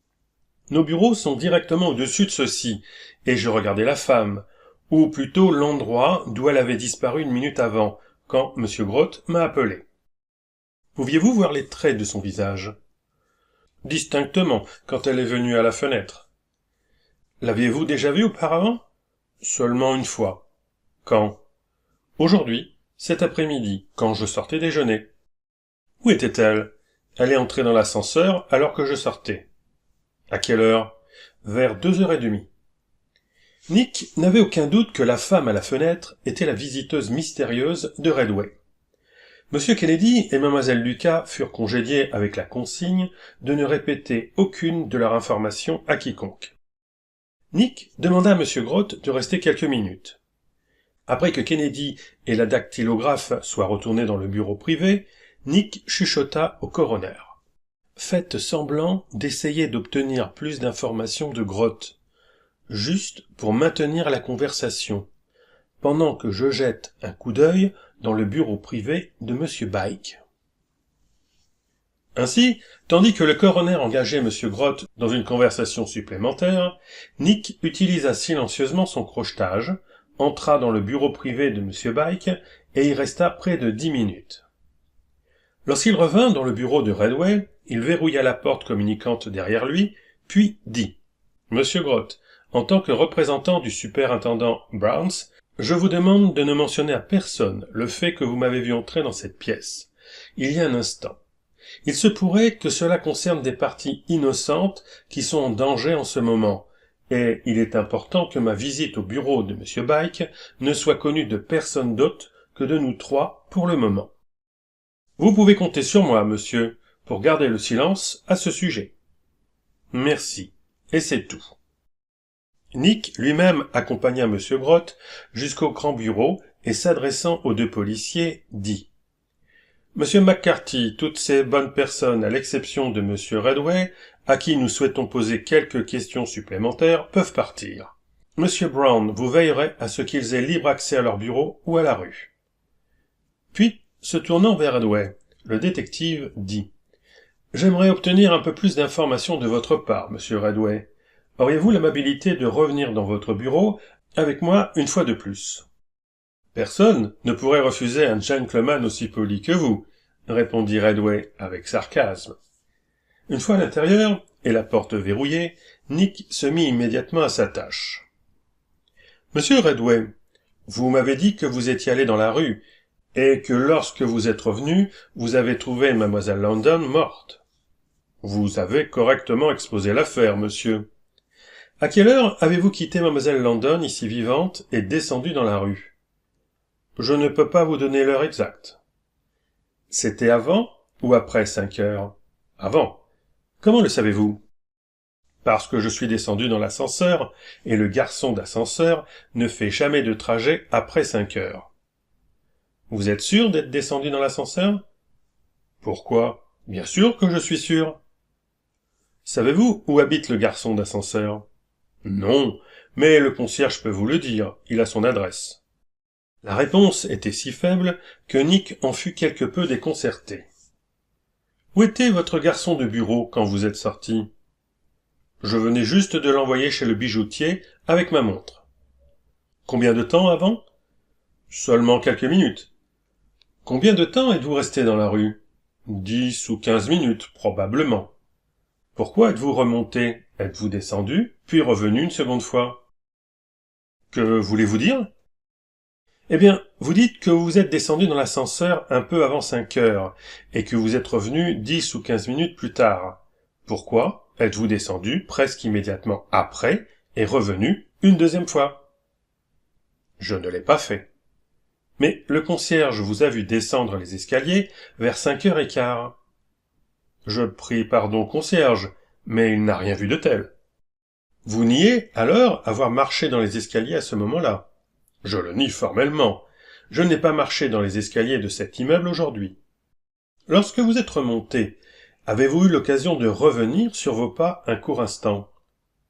« Nos bureaux sont directement au-dessus de ceux-ci, et je regardais la femme, ou plutôt l'endroit d'où elle avait disparu une minute avant, quand M. Grotte m'a appelé. Pouviez-vous voir les traits de son visage ? Distinctement, quand elle est venue à la fenêtre. L'aviez-vous déjà vue auparavant ? Seulement une fois. Quand ? Aujourd'hui, cet après-midi, quand je sortais déjeuner. Où était-elle ? Elle est entrée dans l'ascenseur alors que je sortais. À quelle heure ? Vers 2h30. Nick n'avait aucun doute que la femme à la fenêtre était la visiteuse mystérieuse de Redway. Monsieur Kennedy et mademoiselle Lucas furent congédiés avec la consigne de ne répéter aucune de leurs informations à quiconque. Nick demanda à monsieur Grotte de rester quelques minutes. Après que Kennedy et la dactylographe soient retournés dans le bureau privé, Nick chuchota au coroner. « Faites semblant d'essayer d'obtenir plus d'informations de Grotte. Juste pour maintenir la conversation, pendant que je jette un coup d'œil dans le bureau privé de M. Bike. » Ainsi, tandis que le coroner engageait M. Grotte dans une conversation supplémentaire, Nick utilisa silencieusement son crochetage, entra dans le bureau privé de M. Bike et y resta près de 10 minutes. Lorsqu'il revint dans le bureau de Redway, il verrouilla la porte communicante derrière lui, puis dit « Monsieur Grotte, en tant que représentant du superintendant Browns, je vous demande de ne mentionner à personne le fait que vous m'avez vu entrer dans cette pièce, il y a un instant. Il se pourrait que cela concerne des parties innocentes qui sont en danger en ce moment, et il est important que ma visite au bureau de M. Bike ne soit connue de personne d'autre que de nous trois pour le moment. Vous pouvez compter sur moi, monsieur, pour garder le silence à ce sujet. Merci, et c'est tout. » Nick lui-même accompagna M. Grotte jusqu'au grand bureau et s'adressant aux 2 policiers, dit « Monsieur McCarthy, toutes ces bonnes personnes, à l'exception de M. Redway, à qui nous souhaitons poser quelques questions supplémentaires, peuvent partir. Monsieur Brown, vous veillerez à ce qu'ils aient libre accès à leur bureau ou à la rue. » Puis, se tournant vers Redway, le détective dit « J'aimerais obtenir un peu plus d'informations de votre part, Monsieur Redway. Auriez-vous l'amabilité de revenir dans votre bureau avec moi une fois de plus ? » « Personne ne pourrait refuser un gentleman aussi poli que vous, » répondit Redway avec sarcasme. Une fois à l'intérieur, et la porte verrouillée, Nick se mit immédiatement à sa tâche. « Monsieur Redway, vous m'avez dit que vous étiez allé dans la rue, et que lorsque vous êtes revenu, vous avez trouvé mademoiselle London morte. Vous avez correctement exposé l'affaire, monsieur. À quelle heure avez-vous quitté mademoiselle London ici vivante et descendu dans la rue ? Je ne peux pas vous donner l'heure exacte. C'était avant ou après 5 heures ? Avant. Comment le savez-vous ? Parce que je suis descendu dans l'ascenseur, et le garçon d'ascenseur ne fait jamais de trajet après 5 heures. Vous êtes sûr d'être descendu dans l'ascenseur ? Pourquoi ? Bien sûr que je suis sûr. Savez-vous où habite le garçon d'ascenseur? Non, mais le concierge peut vous le dire, il a son adresse. La réponse était si faible que Nick en fut quelque peu déconcerté. Où était votre garçon de bureau quand vous êtes sorti? Je venais juste de l'envoyer chez le bijoutier avec ma montre. Combien de temps avant? Seulement quelques minutes. Combien de temps êtes-vous resté dans la rue? 10 ou 15 minutes, probablement. Pourquoi êtes-vous remonté? Êtes-vous descendu, puis revenu une seconde fois? Que voulez-vous dire? Eh bien, vous dites que vous êtes descendu dans l'ascenseur un peu avant 5 heures, et que vous êtes revenu 10 ou 15 minutes plus tard. Pourquoi êtes-vous descendu presque immédiatement après et revenu une deuxième fois? Je ne l'ai pas fait. Mais le concierge vous a vu descendre les escaliers vers 5h15. Je prie pardon au concierge, mais il n'a rien vu de tel. Vous niez, alors, avoir marché dans les escaliers à ce moment-là? Je le nie formellement. Je n'ai pas marché dans les escaliers de cet immeuble aujourd'hui. Lorsque vous êtes remonté, avez-vous eu l'occasion de revenir sur vos pas un court instant?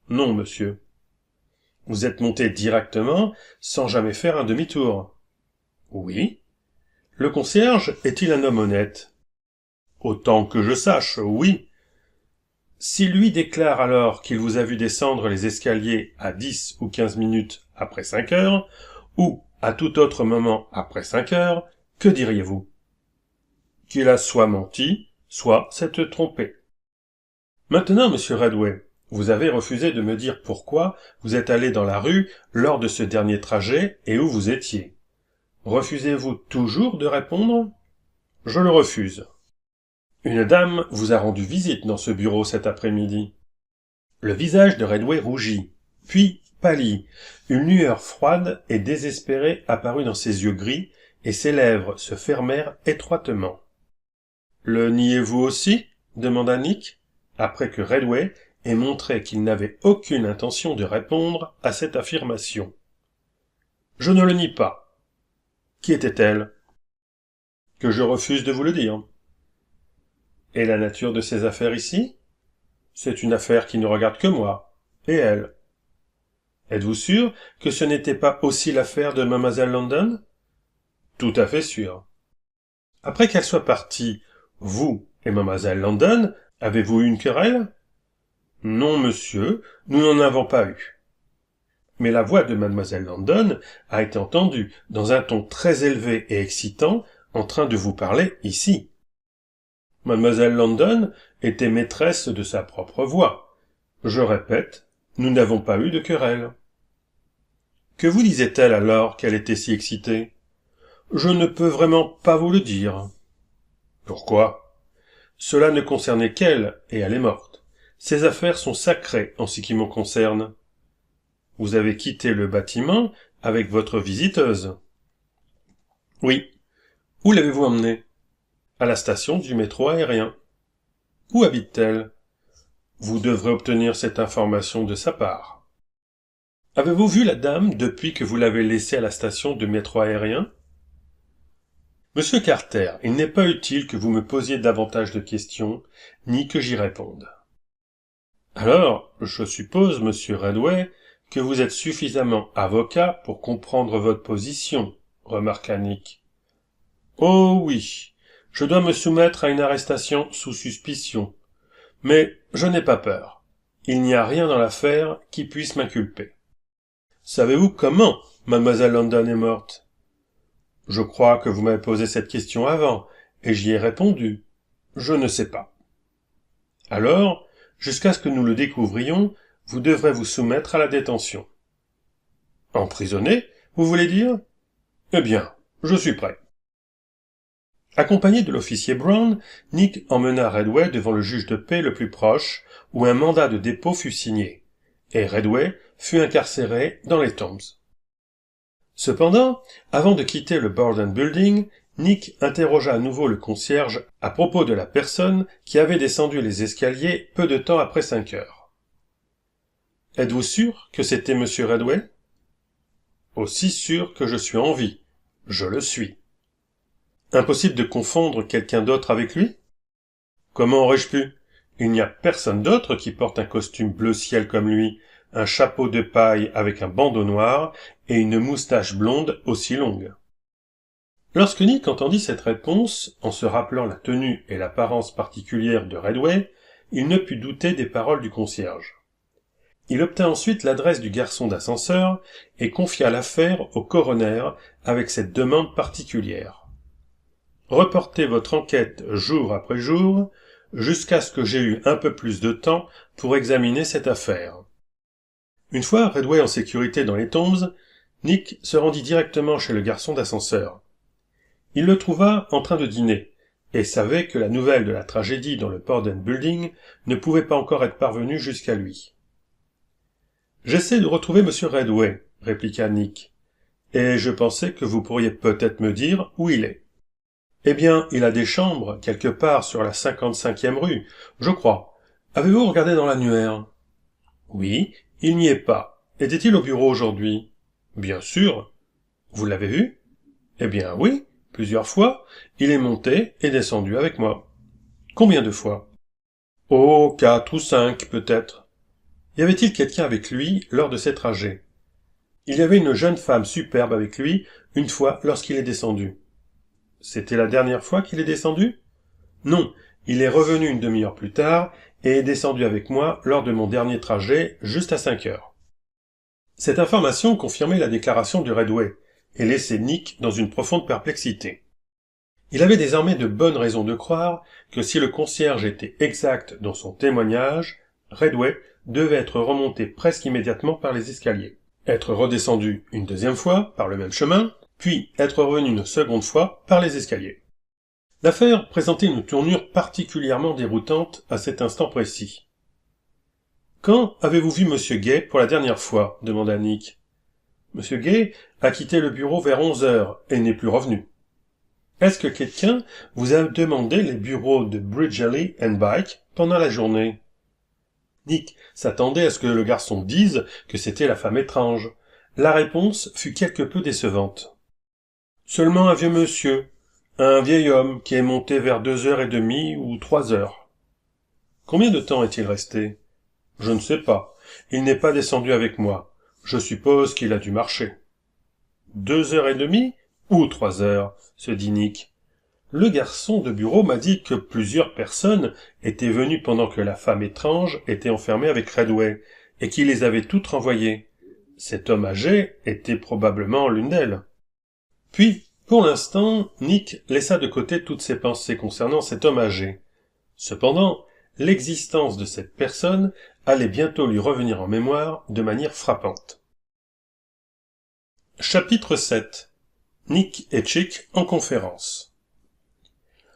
Non, monsieur. Vous êtes monté directement, sans jamais faire un demi-tour? Oui. Le concierge est-il un homme honnête? Autant que je sache, oui. S'il lui déclare alors qu'il vous a vu descendre les escaliers à 10 ou 15 minutes après 5 heures, ou à tout autre moment après 5 heures, que diriez-vous? Qu'il a soit menti, soit s'est trompé. Maintenant, monsieur Redway, vous avez refusé de me dire pourquoi vous êtes allé dans la rue lors de ce dernier trajet et où vous étiez. Refusez-vous toujours de répondre? Je le refuse. Une dame vous a rendu visite dans ce bureau cet après-midi. Le visage de Redway rougit, puis pâlit. Une lueur froide et désespérée apparut dans ses yeux gris, et ses lèvres se fermèrent étroitement. Le niez-vous aussi? Demanda Nick, après que Redway ait montré qu'il n'avait aucune intention de répondre à cette affirmation. Je ne le nie pas. Qui était-elle? Que je refuse de vous le dire. Et la nature de ces affaires ici? C'est une affaire qui ne regarde que moi, et elle. Êtes-vous sûr que ce n'était pas aussi l'affaire de mademoiselle London? Tout à fait sûr. Après qu'elle soit partie, vous et mademoiselle London, avez-vous eu une querelle? Non, monsieur, nous n'en avons pas eu. Mais la voix de mademoiselle London a été entendue dans un ton très élevé et excitant, en train de vous parler ici. Mademoiselle London était maîtresse de sa propre voix. Je répète, nous n'avons pas eu de querelle. Que vous disait-elle alors qu'elle était si excitée? Je ne peux vraiment pas vous le dire. Pourquoi? Cela ne concernait qu'elle, et elle est morte. Ces affaires sont sacrées en ce qui me concerne. Vous avez quitté le bâtiment avec votre visiteuse. Oui. Où l'avez-vous emmenée? À la station du métro aérien. Où habite-t-elle? Vous devrez obtenir cette information de sa part. Avez-vous vu la dame depuis que vous l'avez laissée à la station de métro aérien? Monsieur Carter, il n'est pas utile que vous me posiez davantage de questions, ni que j'y réponde. Alors, je suppose, monsieur Redway, que vous êtes suffisamment avocat pour comprendre votre position, remarqua Nick. Oh oui, je dois me soumettre à une arrestation sous suspicion. Mais je n'ai pas peur. Il n'y a rien dans l'affaire qui puisse m'inculper. Savez-vous comment mademoiselle London est morte? Je crois que vous m'avez posé cette question avant, et j'y ai répondu. Je ne sais pas. Alors, jusqu'à ce que nous le découvrions, vous devrez vous soumettre à la détention. Emprisonné, vous voulez dire? Eh bien, je suis prêt. Accompagné de l'officier Brown, Nick emmena Redway devant le juge de paix le plus proche, où un mandat de dépôt fut signé, et Redway fut incarcéré dans les Tombs. Cependant, avant de quitter le Borden Building, Nick interrogea à nouveau le concierge à propos de la personne qui avait descendu les escaliers peu de temps après 5 heures. « Êtes-vous sûr que c'était M. Redway ?»« Aussi sûr que je suis en vie. Je le suis. » « Impossible de confondre quelqu'un d'autre avec lui ?»« Comment aurais-je pu? Il n'y a personne d'autre qui porte un costume bleu ciel comme lui, un chapeau de paille avec un bandeau noir et une moustache blonde aussi longue. Lorsque Nick entendit cette réponse, en se rappelant la tenue et l'apparence particulière de Redway, il ne put douter des paroles du concierge. Il obtint ensuite l'adresse du garçon d'ascenseur et confia l'affaire au coroner avec cette demande particulière. Reportez votre enquête jour après jour, jusqu'à ce que j'aie eu un peu plus de temps pour examiner cette affaire. Une fois Redway en sécurité dans les Tombs, Nick se rendit directement chez le garçon d'ascenseur. Il le trouva en train de dîner, et savait que la nouvelle de la tragédie dans le Porden Building ne pouvait pas encore être parvenue jusqu'à lui. « J'essaie de retrouver M. Redway, » répliqua Nick, « et je pensais que vous pourriez peut-être me dire où il est. »« Eh bien, il a des chambres, quelque part sur la 55e rue, je crois. Avez-vous regardé dans l'annuaire ?»« Oui, il n'y est pas. Était-il au bureau aujourd'hui ?»« Bien sûr. »« Vous l'avez vu ?»« Eh bien, oui. Plusieurs fois, il est monté et descendu avec moi. »« Combien de fois ?»« Oh, 4 ou 5, peut-être. » Y avait-il quelqu'un avec lui lors de ces trajets ? Il y avait une jeune femme superbe avec lui une fois lorsqu'il est descendu. C'était la dernière fois qu'il est descendu ? Non, il est revenu une demi-heure plus tard et est descendu avec moi lors de mon dernier trajet, juste à 5 heures. Cette information confirmait la déclaration de Redway et laissait Nick dans une profonde perplexité. Il avait désormais de bonnes raisons de croire que si le concierge était exact dans son témoignage, Redway devait être remonté presque immédiatement par les escaliers, être redescendu une deuxième fois par le même chemin, puis être revenu une seconde fois par les escaliers. L'affaire présentait une tournure particulièrement déroutante à cet instant précis. « Quand avez-vous vu M. Gay pour la dernière fois ?» demanda Nick. « M. Gay a quitté le bureau vers 11 heures et n'est plus revenu. »« Est-ce que quelqu'un vous a demandé les bureaux de Bridgeley & Bike pendant la journée ?» Nick s'attendait à ce que le garçon dise que c'était la femme étrange. La réponse fut quelque peu décevante. « Seulement un vieux monsieur, un vieil homme qui est monté vers 2h30 ou 3h. »« Combien de temps est-il resté ?»« Je ne sais pas. Il n'est pas descendu avec moi. Je suppose qu'il a dû marcher. »« 2h30 ou 3h, se dit Nick. Le garçon de bureau m'a dit que plusieurs personnes étaient venues pendant que la femme étrange était enfermée avec Redway, et qu'il les avait toutes renvoyées. Cet homme âgé était probablement l'une d'elles. Puis, pour l'instant, Nick laissa de côté toutes ses pensées concernant cet homme âgé. Cependant, l'existence de cette personne allait bientôt lui revenir en mémoire de manière frappante. Chapitre 7. Nick et Chick en conférence.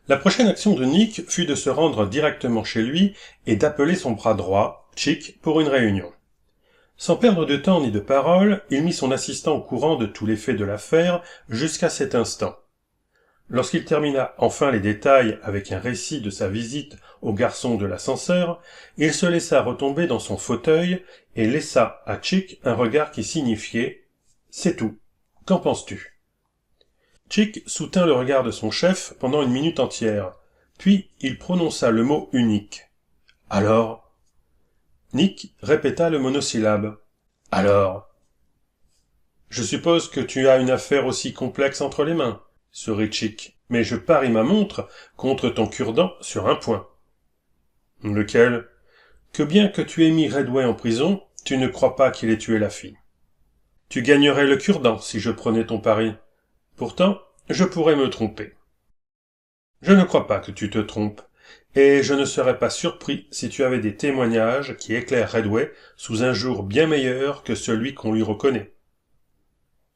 La prochaine action de Nick fut de se rendre directement chez lui et d'appeler son bras droit, Chick, pour une réunion. Sans perdre de temps ni de parole, il mit son assistant au courant de tous les faits de l'affaire jusqu'à cet instant. Lorsqu'il termina enfin les détails avec un récit de sa visite au garçon de l'ascenseur, il se laissa retomber dans son fauteuil et laissa à Chick un regard qui signifiait « C'est tout. Qu'en penses-tu » Chick soutint le regard de son chef pendant une minute entière, puis il prononça le mot unique. « Alors ?» Nick répéta le monosyllabe. « Alors ?» « Je suppose que tu as une affaire aussi complexe entre les mains, » sourit Chick, « mais je parie ma montre contre ton cure-dent sur un point. »« Lequel ? » ?»« Que bien que tu aies mis Redway en prison, tu ne crois pas qu'il ait tué la fille. »« Tu gagnerais le cure-dent si je prenais ton pari. Pourtant, je pourrais me tromper. »« Je ne crois pas que tu te trompes, et je ne serais pas surpris si tu avais des témoignages qui éclairent Redway sous un jour bien meilleur que celui qu'on lui reconnaît. »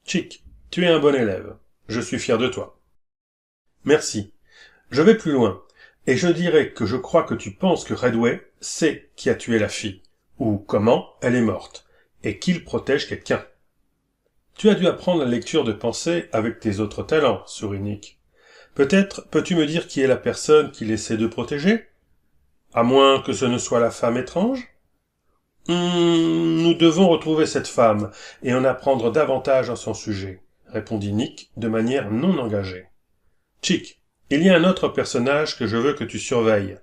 Chick, tu es un bon élève. Je suis fier de toi. Merci. Je vais plus loin, et je dirais que je crois que tu penses que Redway sait qui a tué la fille, ou comment elle est morte, et qu'il protège quelqu'un. Tu as dû apprendre la lecture de pensée avec tes autres talents, sourit Nick. Peut-être peux-tu me dire qui est la personne qu'il essaie de protéger ? À moins que ce ne soit la femme étrange ? Nous devons retrouver cette femme et en apprendre davantage à son sujet, répondit Nick de manière non engagée. Chick, il y a un autre personnage que je veux que tu surveilles,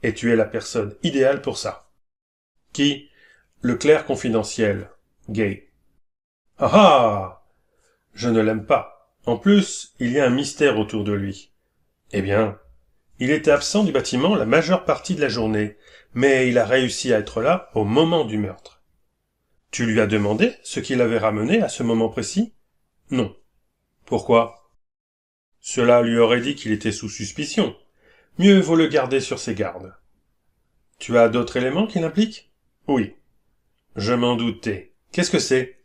et tu es la personne idéale pour ça. Qui? Le clerc confidentiel. Gay. Ah ah! Je ne l'aime pas. En plus, il y a un mystère autour de lui. Eh bien, il était absent du bâtiment la majeure partie de la journée, mais il a réussi à être là au moment du meurtre. Tu lui as demandé ce qu'il avait ramené à ce moment précis? Non. Pourquoi? Cela lui aurait dit qu'il était sous suspicion. Mieux vaut le garder sur ses gardes. Tu as d'autres éléments qui l'impliquent? Oui. Je m'en doutais. Qu'est-ce que c'est?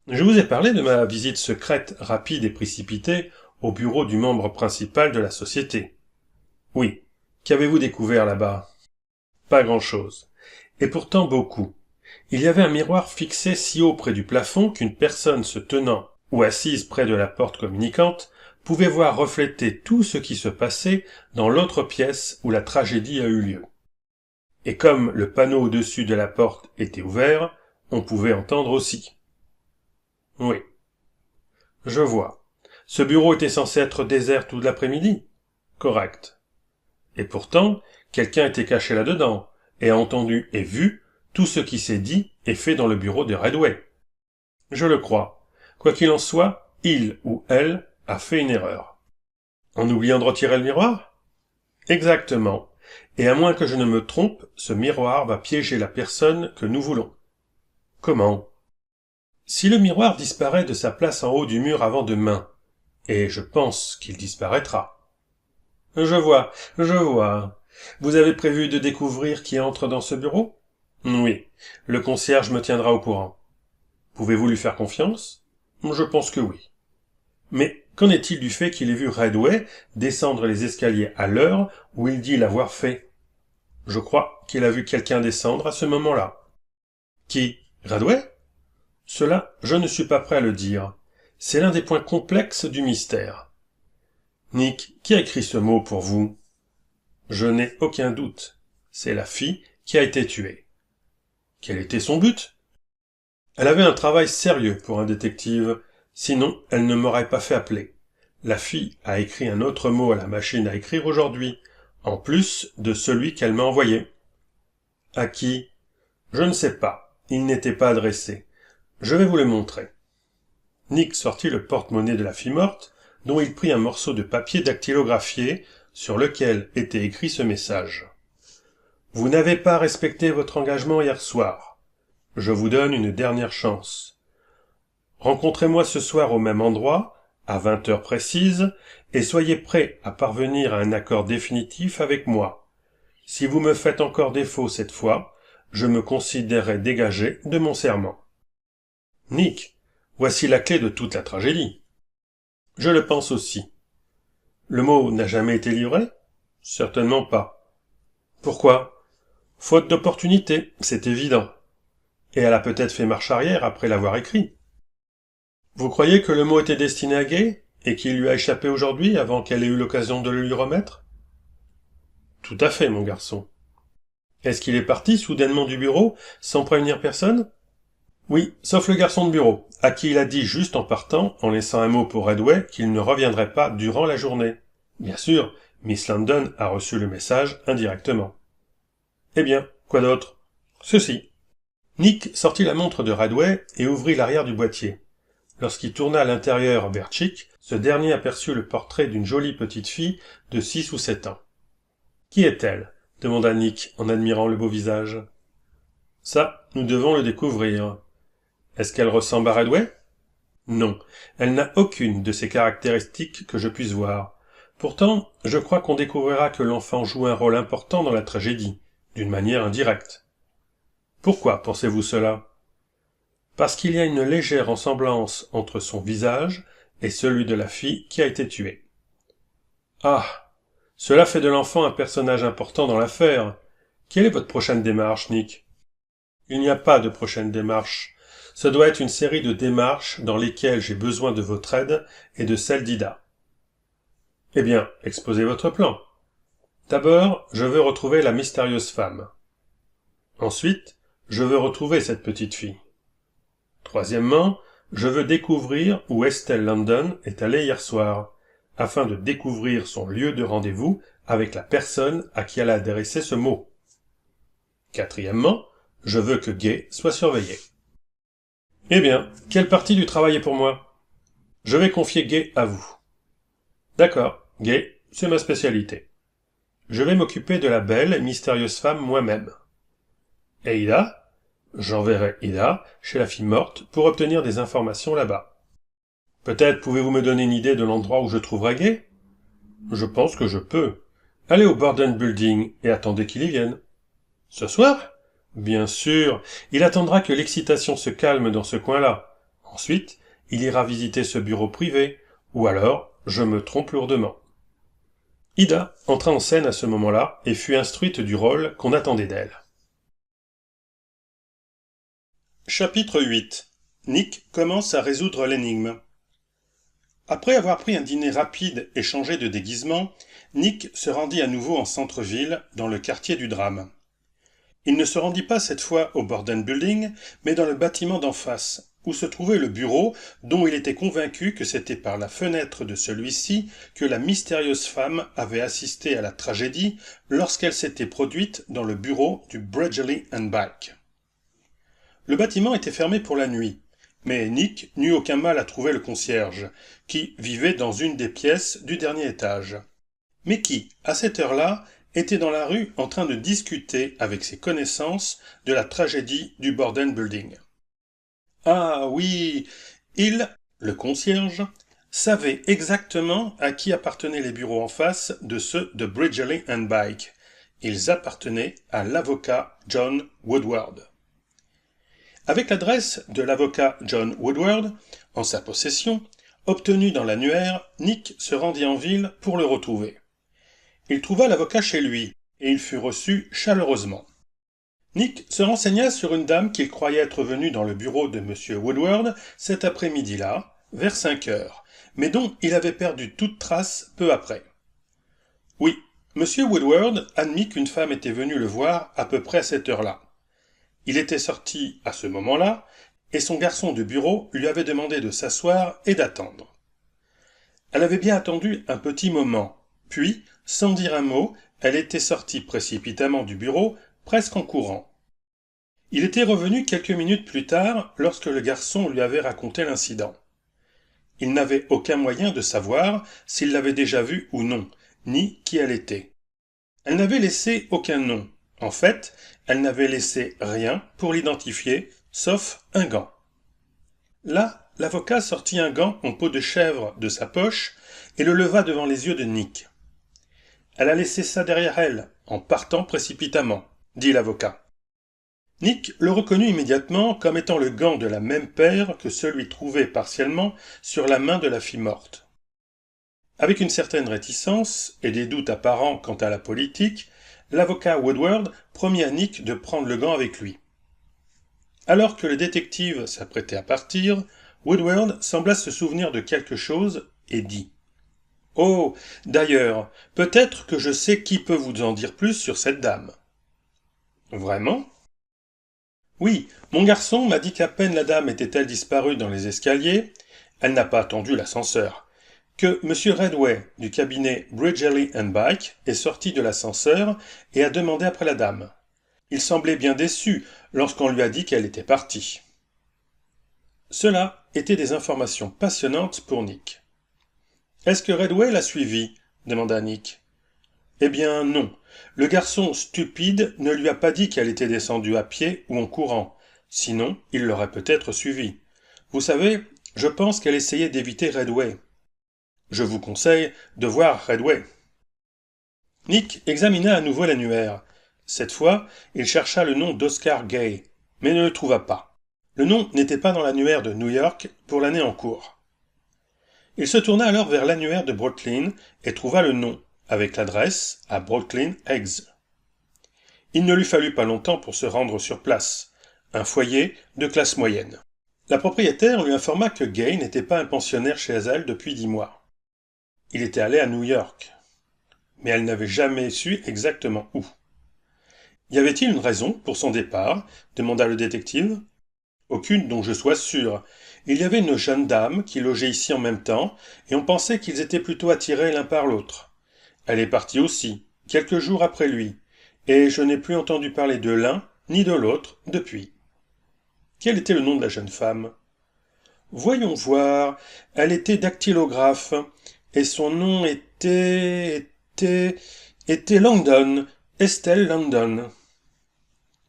Je vous ai parlé de ma visite secrète, rapide et précipitée au bureau du membre principal de la société. Oui. Qu'avez-vous découvert là-bas? Pas grand-chose. Et pourtant beaucoup. Il y avait un miroir fixé si haut près du plafond qu'une personne se tenant ou assise près de la porte communicante pouvait voir refléter tout ce qui se passait dans l'autre pièce où la tragédie a eu lieu. Et comme le panneau au-dessus de la porte était ouvert, on pouvait entendre aussi. Oui. Je vois. Ce bureau était censé être désert toute l'après-midi? Correct. Et pourtant, quelqu'un était caché là-dedans, et a entendu et vu tout ce qui s'est dit et fait dans le bureau de Redway. Je le crois. Quoi qu'il en soit, il ou elle a fait une erreur. En oubliant de retirer le miroir? Exactement. Et à moins que je ne me trompe, ce miroir va piéger la personne que nous voulons. Comment? Si le miroir disparaît de sa place en haut du mur avant demain, et je pense qu'il disparaîtra. Je vois. Vous avez prévu de découvrir qui entre dans ce bureau? Oui. Le concierge me tiendra au courant. Pouvez-vous lui faire confiance? Je pense que oui. Mais qu'en est-il du fait qu'il ait vu Redway descendre les escaliers à l'heure où il dit l'avoir fait? Je crois qu'il a vu quelqu'un descendre à ce moment-là. Qui? Redway? Cela, je ne suis pas prêt à le dire. C'est l'un des points complexes du mystère. Nick, qui a écrit ce mot pour vous? Je n'ai aucun doute. C'est la fille qui a été tuée. Quel était son but? Elle avait un travail sérieux pour un détective, sinon elle ne m'aurait pas fait appeler. La fille a écrit un autre mot à la machine à écrire aujourd'hui, en plus de celui qu'elle m'a envoyé. À qui? Je ne sais pas. Il n'était pas adressé. Je vais vous le montrer. Nick sortit le porte-monnaie de la fille morte, dont il prit un morceau de papier dactylographié sur lequel était écrit ce message. Vous n'avez pas respecté votre engagement hier soir. Je vous donne une dernière chance. Rencontrez-moi ce soir au même endroit, à 20 heures précises, et soyez prêts à parvenir à un accord définitif avec moi. Si vous me faites encore défaut cette fois, je me considérerai dégagé de mon serment. Nick, voici la clé de toute la tragédie. Je le pense aussi. Le mot n'a jamais été livré? Certainement pas. Pourquoi? Faute d'opportunité, c'est évident. Et elle a peut-être fait marche arrière après l'avoir écrit. Vous croyez que le mot était destiné à Gay, et qu'il lui a échappé aujourd'hui avant qu'elle ait eu l'occasion de le lui remettre? Tout à fait, mon garçon. Est-ce qu'il est parti soudainement du bureau, sans prévenir personne? Oui, sauf le garçon de bureau, à qui il a dit juste en partant, en laissant un mot pour Redway, qu'il ne reviendrait pas durant la journée. Bien sûr, Miss Landon a reçu le message indirectement. Eh bien, quoi d'autre? Ceci. Nick sortit la montre de Redway et ouvrit l'arrière du boîtier. Lorsqu'il tourna à l'intérieur vers Chick, ce dernier aperçut le portrait d'une jolie petite fille de 6 ou 7 ans. « Qui est-elle » demanda Nick en admirant le beau visage. « Ça, nous devons le découvrir. Est-ce qu'elle ressemble à Redway ?»« Non, elle n'a aucune de ces caractéristiques que je puisse voir. Pourtant, je crois qu'on découvrira que l'enfant joue un rôle important dans la tragédie, d'une manière indirecte. » « Pourquoi pensez-vous cela ?»« Parce qu'il y a une légère ressemblance entre son visage et celui de la fille qui a été tuée. »« Ah, cela fait de l'enfant un personnage important dans l'affaire. Quelle est votre prochaine démarche, Nick ?»« Il n'y a pas de prochaine démarche. Ce doit être une série de démarches dans lesquelles j'ai besoin de votre aide et de celle d'Ida. »« Eh bien, exposez votre plan. D'abord, je veux retrouver la mystérieuse femme. Ensuite, je veux retrouver cette petite fille. Troisièmement, je veux découvrir où Estelle Landon est allée hier soir. afin de découvrir son lieu de rendez-vous avec la personne à qui elle a adressé ce mot. Quatrièmement, je veux que Gay soit surveillé. Eh bien, quelle partie du travail est pour moi? Je vais confier Gay à vous. D'accord, Gay, c'est ma spécialité. Je vais m'occuper de la belle et mystérieuse femme moi-même. Et Ida? J'enverrai Ida chez la fille morte pour obtenir des informations là-bas. Peut-être pouvez-vous me donner une idée de l'endroit où je trouverai Gay? Je pense que je peux. Allez au Borden Building et attendez qu'il y vienne. Ce soir? Bien sûr, il attendra que l'excitation se calme dans ce coin-là. Ensuite, il ira visiter ce bureau privé, ou alors je me trompe lourdement. Ida entra en scène à ce moment-là et fut instruite du rôle qu'on attendait d'elle. Chapitre 8. Nick commence à résoudre l'énigme. Après avoir pris un dîner rapide et changé de déguisement, Nick se rendit à nouveau en centre-ville, dans le quartier du drame. Il ne se rendit pas cette fois au Borden Building, mais dans le bâtiment d'en face, où se trouvait le bureau dont il était convaincu que c'était par la fenêtre de celui-ci que la mystérieuse femme avait assisté à la tragédie lorsqu'elle s'était produite dans le bureau du Bridgeley & Bike. Le bâtiment était fermé pour la nuit, mais Nick n'eut aucun mal à trouver le concierge, qui vivait dans une des pièces du dernier étage. Mais qui, à cette heure-là, était dans la rue en train de discuter avec ses connaissances de la tragédie du Borden Building. Ah oui, le concierge, savait exactement à qui appartenaient les bureaux en face de ceux de Bridgeley & Bike. Ils appartenaient à l'avocat John Woodward. Avec l'adresse de l'avocat John Woodward, en sa possession, obtenue dans l'annuaire, Nick se rendit en ville pour le retrouver. Il trouva l'avocat chez lui, et il fut reçu chaleureusement. Nick se renseigna sur une dame qu'il croyait être venue dans le bureau de M. Woodward cet après-midi-là, vers 5 heures, mais dont il avait perdu toute trace peu après. Oui, M. Woodward admit qu'une femme était venue le voir à peu près à cette heure-là. Il était sorti à ce moment-là, et son garçon de bureau lui avait demandé de s'asseoir et d'attendre. Elle avait bien attendu un petit moment, puis, sans dire un mot, elle était sortie précipitamment du bureau, presque en courant. Il était revenu quelques minutes plus tard, lorsque le garçon lui avait raconté l'incident. Il n'avait aucun moyen de savoir s'il l'avait déjà vue ou non, ni qui elle était. Elle n'avait laissé aucun nom. En fait, elle n'avait laissé rien pour l'identifier, sauf un gant. Là, l'avocat sortit un gant en peau de chèvre de sa poche et le leva devant les yeux de Nick. « Elle a laissé ça derrière elle, en partant précipitamment, » dit l'avocat. Nick le reconnut immédiatement comme étant le gant de la même paire que celui trouvé partiellement sur la main de la fille morte. Avec une certaine réticence et des doutes apparents quant à la politique, l'avocat Woodward promit à Nick de prendre le gant avec lui. Alors que le détective s'apprêtait à partir, Woodward sembla se souvenir de quelque chose et dit « Oh, d'ailleurs, peut-être que je sais qui peut vous en dire plus sur cette dame. »« Vraiment ?»« Oui, mon garçon m'a dit qu'à peine la dame était-elle disparue dans les escaliers, elle n'a pas attendu l'ascenseur, que M. Redway du cabinet Bridgeley & Bike est sorti de l'ascenseur et a demandé après la dame. Il semblait bien déçu lorsqu'on lui a dit qu'elle était partie. » Cela étaient des informations passionnantes pour Nick. « Est-ce que Redway l'a suivi ?» demanda Nick. « Eh bien non. Le garçon stupide ne lui a pas dit qu'elle était descendue à pied ou en courant. Sinon, il l'aurait peut-être suivie. Vous savez, je pense qu'elle essayait d'éviter Redway. Je vous conseille de voir Redway. » Nick examina à nouveau l'annuaire. Cette fois, il chercha le nom d'Oscar Gay, mais ne le trouva pas. Le nom n'était pas dans l'annuaire de New York pour l'année en cours. Il se tourna alors vers l'annuaire de Brooklyn et trouva le nom, avec l'adresse à Brooklyn Eggs. Il ne lui fallut pas longtemps pour se rendre sur place, un foyer de classe moyenne. La propriétaire lui informa que Gay n'était pas un pensionnaire chez elle depuis 10 mois. Il était allé à New York, mais elle n'avait jamais su exactement où. Y avait-il une raison pour son départ ? Demanda le détective. Aucune dont je sois sûr. Il y avait une jeune dame qui logeait ici en même temps, et on pensait qu'ils étaient plutôt attirés l'un par l'autre. Elle est partie aussi, quelques jours après lui, et je n'ai plus entendu parler de l'un ni de l'autre depuis. Quel était le nom de la jeune femme? Voyons voir, elle était dactylographe, et son nom était Langdon, Estelle Langdon.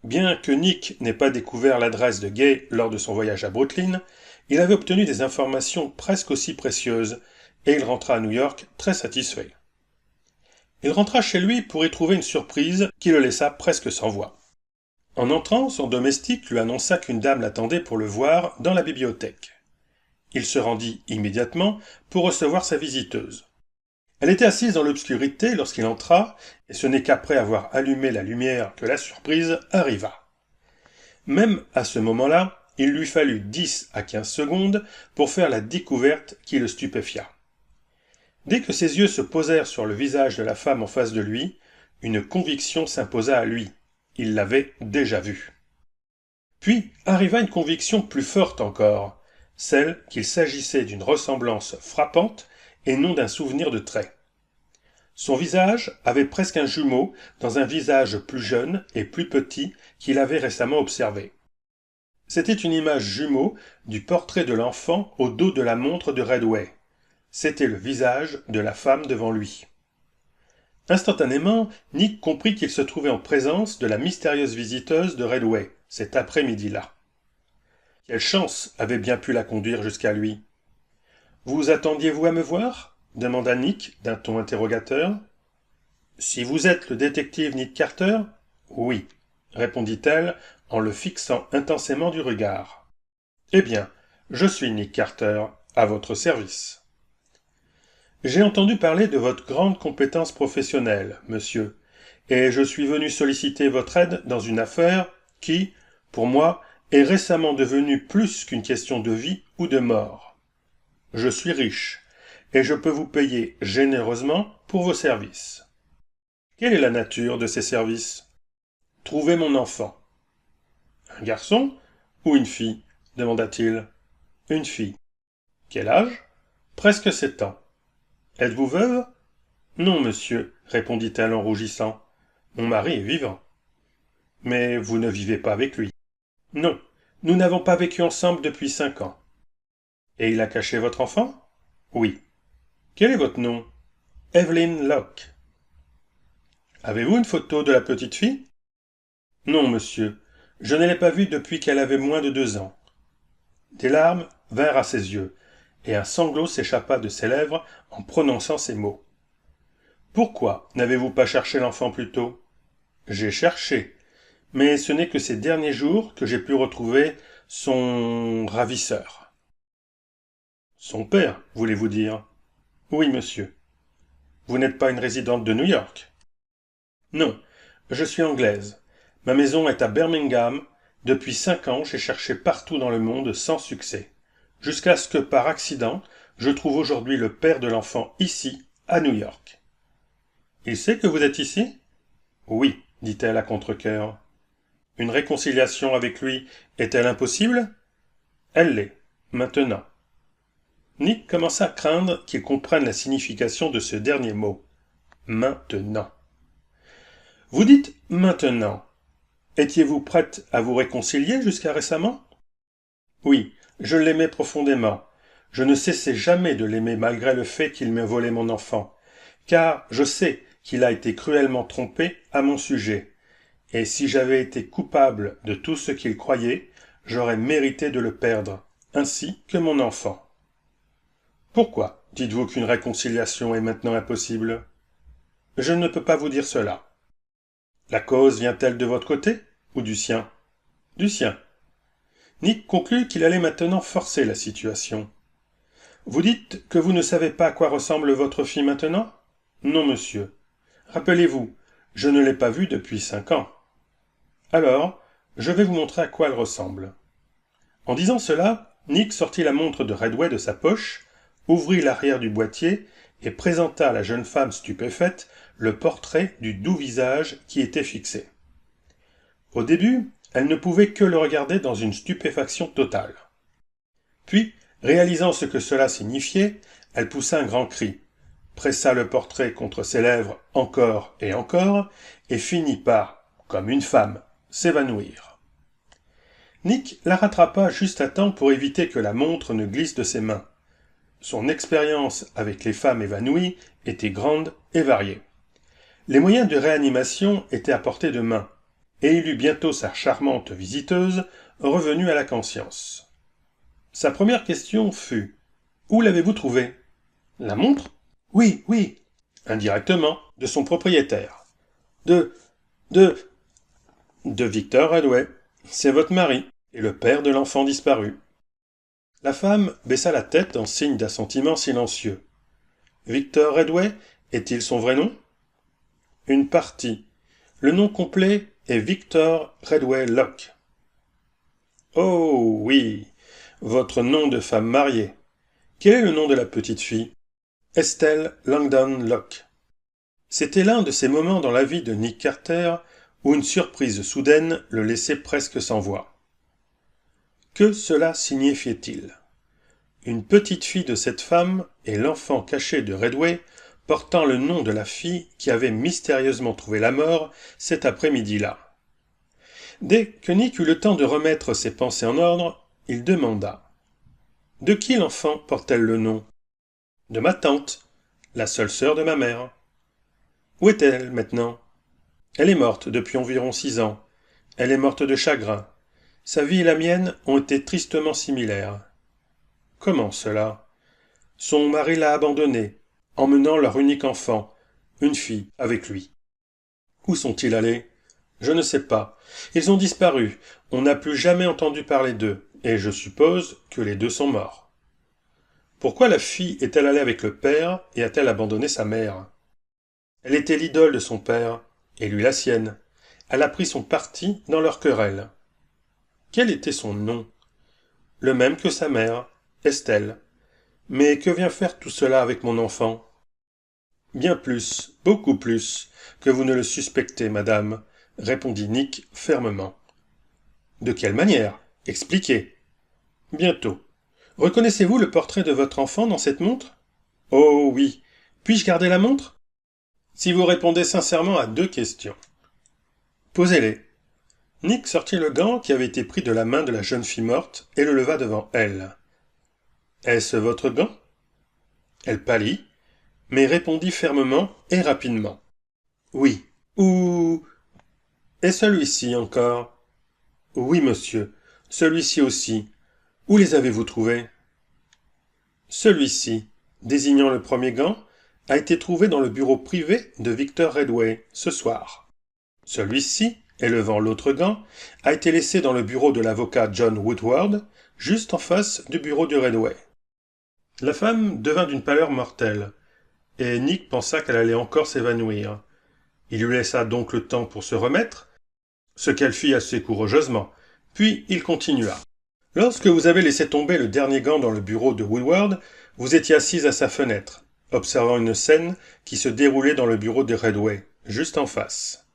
Bien que Nick n'ait pas découvert l'adresse de Gay lors de son voyage à Brooklyn, il avait obtenu des informations presque aussi précieuses, et il rentra à New York très satisfait. Il rentra chez lui pour y trouver une surprise qui le laissa presque sans voix. En entrant, son domestique lui annonça qu'une dame l'attendait pour le voir dans la bibliothèque. Il se rendit immédiatement pour recevoir sa visiteuse. Elle était assise dans l'obscurité lorsqu'il entra, et ce n'est qu'après avoir allumé la lumière que la surprise arriva. Même à ce moment-là, il lui fallut 10 à 15 secondes pour faire la découverte qui le stupéfia. Dès que ses yeux se posèrent sur le visage de la femme en face de lui, une conviction s'imposa à lui. Il l'avait déjà vue. Puis arriva une conviction plus forte encore, celle qu'il s'agissait d'une ressemblance frappante et non d'un souvenir de trait. Son visage avait presque un jumeau dans un visage plus jeune et plus petit qu'il avait récemment observé. C'était une image jumeau du portrait de l'enfant au dos de la montre de Redway. C'était le visage de la femme devant lui. Instantanément, Nick comprit qu'il se trouvait en présence de la mystérieuse visiteuse de Redway, cet après-midi-là. Quelle chance avait bien pu la conduire jusqu'à lui? « Vous attendiez-vous à me voir » demanda Nick d'un ton interrogateur. « Si vous êtes le détective Nick Carter ?»« Oui, » répondit-elle en le fixant intensément du regard. « Eh bien, je suis Nick Carter, à votre service. » « J'ai entendu parler de votre grande compétence professionnelle, monsieur, et je suis venu solliciter votre aide dans une affaire qui, pour moi, est récemment devenue plus qu'une question de vie ou de mort. Je suis riche, et je peux vous payer généreusement pour vos services. Quelle est la nature de ces services? Trouver mon enfant. Un garçon ou une fille? Demanda-t-il. Une fille. Quel âge? Presque 7 ans. Êtes-vous veuve? Non, monsieur, répondit-elle en rougissant. Mon mari est vivant. Mais vous ne vivez pas avec lui. Non, nous n'avons pas vécu ensemble depuis 5 ans. Et il a caché votre enfant? Oui. Quel est votre nom? Evelyn Locke. Avez-vous une photo de la petite fille? Non, monsieur, je ne l'ai pas vue depuis qu'elle avait moins de 2 ans. Des larmes vinrent à ses yeux, et un sanglot s'échappa de ses lèvres en prononçant ces mots. Pourquoi n'avez-vous pas cherché l'enfant plus tôt? J'ai cherché, mais ce n'est que ces derniers jours que j'ai pu retrouver son ravisseur. Son père, voulez-vous dire? Oui, monsieur. Vous n'êtes pas une résidente de New York? Non, je suis anglaise. Ma maison est à Birmingham. Depuis 5 ans, j'ai cherché partout dans le monde sans succès, jusqu'à ce que, par accident, je trouve aujourd'hui le père de l'enfant ici, à New York. Il sait que vous êtes ici? Oui, dit-elle à contre-cœur. Une réconciliation avec lui est-elle impossible? Elle l'est, maintenant. Nick commença à craindre qu'il comprenne la signification de ce dernier mot. Maintenant. Vous dites maintenant. Étiez-vous prête à vous réconcilier jusqu'à récemment? Oui, je l'aimais profondément. Je ne cessais jamais de l'aimer malgré le fait qu'il me volait mon enfant, car je sais qu'il a été cruellement trompé à mon sujet, et si j'avais été coupable de tout ce qu'il croyait, j'aurais mérité de le perdre, ainsi que mon enfant. Pourquoi dites-vous qu'une réconciliation est maintenant impossible? Je ne peux pas vous dire cela. La cause vient-elle de votre côté ou du sien? Du sien. Nick conclut qu'il allait maintenant forcer la situation. Vous dites que vous ne savez pas à quoi ressemble votre fille maintenant? Non, monsieur. Rappelez-vous, je ne l'ai pas vue depuis 5 ans. Alors, je vais vous montrer à quoi elle ressemble. En disant cela, Nick sortit la montre de Redway de sa poche, ouvrit l'arrière du boîtier et présenta à la jeune femme stupéfaite le portrait du doux visage qui était fixé. Au début, Elle ne pouvait que le regarder dans une stupéfaction totale. Puis, réalisant ce que cela signifiait, elle poussa un grand cri, pressa le portrait contre ses lèvres encore et finit par, comme une femme, s'évanouir. Nick la rattrapa juste à temps pour éviter que la montre ne glisse de ses mains. Son expérience avec les femmes évanouies était grande et variée. Les moyens de réanimation étaient à portée de main, et il eut bientôt sa charmante visiteuse revenue à la conscience. Sa première question fut « Où l'avez-vous trouvée ?»« La montre ?»« Oui, oui. » Indirectement, de son propriétaire. De Victor Redway. C'est votre mari, et le père de l'enfant disparu. La femme baissa la tête en signe d'assentiment silencieux. Victor Redway est-il son vrai nom? Une partie. Le nom complet est Victor Redway Locke. Oh oui, votre nom de femme mariée. Quel est le nom de la petite fille? Estelle Langdon Locke. C'était l'un de ces moments dans la vie de Nick Carter où une surprise soudaine le laissait presque sans voix. Que cela signifiait-il? Une petite fille de cette femme et l'enfant caché de Redway portant le nom de la fille qui avait mystérieusement trouvé la mort cet après-midi-là. Dès que Nick eut le temps de remettre ses pensées en ordre, il demanda « De qui l'enfant porte-t-elle le nom ?»« De ma tante, la seule sœur de ma mère. »« Où est-elle maintenant ?»« Elle est morte depuis environ 6 ans. Elle est morte de chagrin. Sa vie et la mienne ont été tristement similaires. »« Comment cela ?»« Son mari l'a abandonnée, emmenant leur unique enfant, une fille, avec lui. »« Où sont-ils allés ? » ?»« Je ne sais pas. Ils ont disparu. On n'a plus jamais entendu parler d'eux, et je suppose que les deux sont morts. » « Pourquoi la fille est-elle allée avec le père et a-t-elle abandonné sa mère ? » Elle était l'idole de son père, et lui la sienne. Elle a pris son parti dans leur querelle. Quel était son nom ? Le même que sa mère, Estelle. Mais que vient faire tout cela avec mon enfant ? Bien plus, beaucoup plus, que vous ne le suspectez, madame, répondit Nick fermement. De quelle manière ? Expliquez. Bientôt. Reconnaissez-vous le portrait de votre enfant dans cette montre ? Oh oui. Puis-je garder la montre ? Si vous répondez sincèrement à 2 questions. Posez-les. Nick sortit le gant qui avait été pris de la main de la jeune fille morte et le leva devant elle. Est-ce votre gant ? Elle pâlit, mais répondit fermement et rapidement. Oui. Ou... Et celui-ci encore ? Oui, monsieur. Celui-ci aussi. Où les avez-vous trouvés ? Celui-ci, désignant le premier gant, a été trouvé dans le bureau privé de Victor Redway, ce soir. Celui-ci, élevant l'autre gant, a été laissé dans le bureau de l'avocat John Woodward, juste en face du bureau de Redway. La femme devint d'une pâleur mortelle, et Nick pensa qu'elle allait encore s'évanouir. Il lui laissa donc le temps pour se remettre, ce qu'elle fit assez courageusement, puis il continua. Lorsque vous avez laissé tomber le dernier gant dans le bureau de Woodward, vous étiez assise à sa fenêtre, observant une scène qui se déroulait dans le bureau de Redway, juste en face.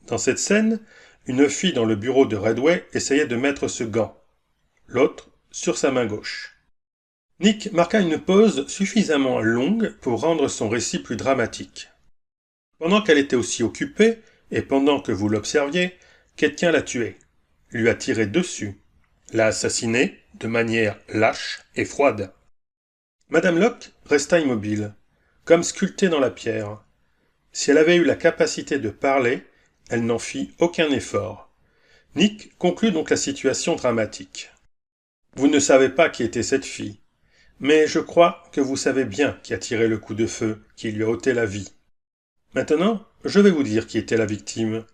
Dans cette scène, une fille dans le bureau de Redway essayait de mettre ce gant, l'autre sur sa main gauche. Nick marqua une pause suffisamment longue pour rendre son récit plus dramatique. Pendant qu'elle était aussi occupée, et pendant que vous l'observiez, quelqu'un l'a tuée, lui a tiré dessus, l'a assassinée de manière lâche et froide. Madame Locke resta immobile, comme sculptée dans la pierre. Si elle avait eu la capacité de parler, elle n'en fit aucun effort. Nick conclut donc la situation dramatique. Vous ne savez pas qui était cette fille, mais je crois que vous savez bien qui a tiré le coup de feu qui lui a ôté la vie. Maintenant, je vais vous dire qui était la victime,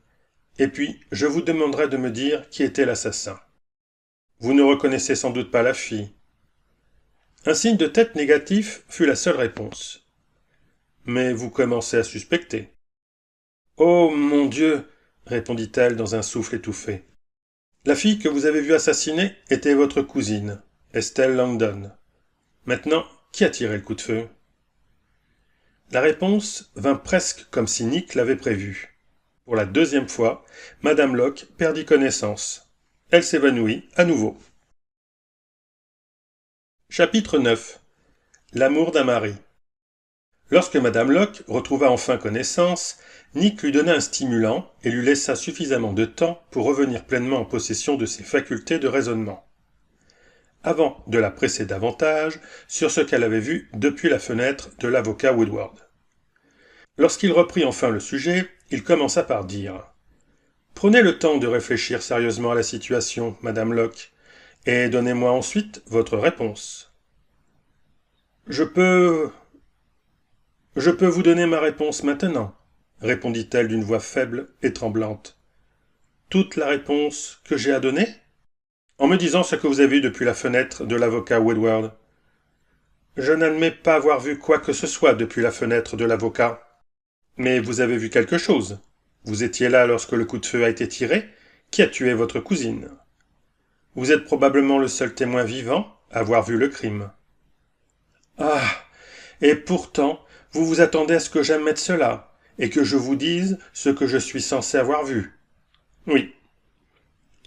et puis je vous demanderai de me dire qui était l'assassin. Vous ne reconnaissez sans doute pas la fille. Un signe de tête négatif fut la seule réponse. Mais vous commencez à suspecter. Oh mon Dieu, répondit-elle dans un souffle étouffé. La fille que vous avez vue assassiner était votre cousine, Estelle Langdon. Maintenant, qui a tiré le coup de feu ? La réponse vint presque comme si Nick l'avait prévu. Pour la deuxième fois, Madame Locke perdit connaissance. Elle s'évanouit à nouveau. Chapitre 9. L'amour d'un mari. Lorsque Madame Locke retrouva enfin connaissance, Nick lui donna un stimulant et lui laissa suffisamment de temps pour revenir pleinement en possession de ses facultés de raisonnement. Avant de la presser davantage sur ce qu'elle avait vu depuis la fenêtre de l'avocat Woodward. Lorsqu'il reprit enfin le sujet, il commença par dire « Prenez le temps de réfléchir sérieusement à la situation, Madame Locke, et donnez-moi ensuite votre réponse. » Je peux vous donner ma réponse maintenant, répondit-elle d'une voix faible et tremblante. Toute la réponse que j'ai à donner ? En me disant ce que vous avez vu depuis la fenêtre de l'avocat Woodward. Je n'admets pas avoir vu quoi que ce soit depuis la fenêtre de l'avocat. Mais vous avez vu quelque chose. Vous étiez là lorsque le coup de feu a été tiré, qui a tué votre cousine. Vous êtes probablement le seul témoin vivant à avoir vu le crime. Ah, et pourtant, vous vous attendez à ce que j'admette cela, et que je vous dise ce que je suis censé avoir vu. Oui.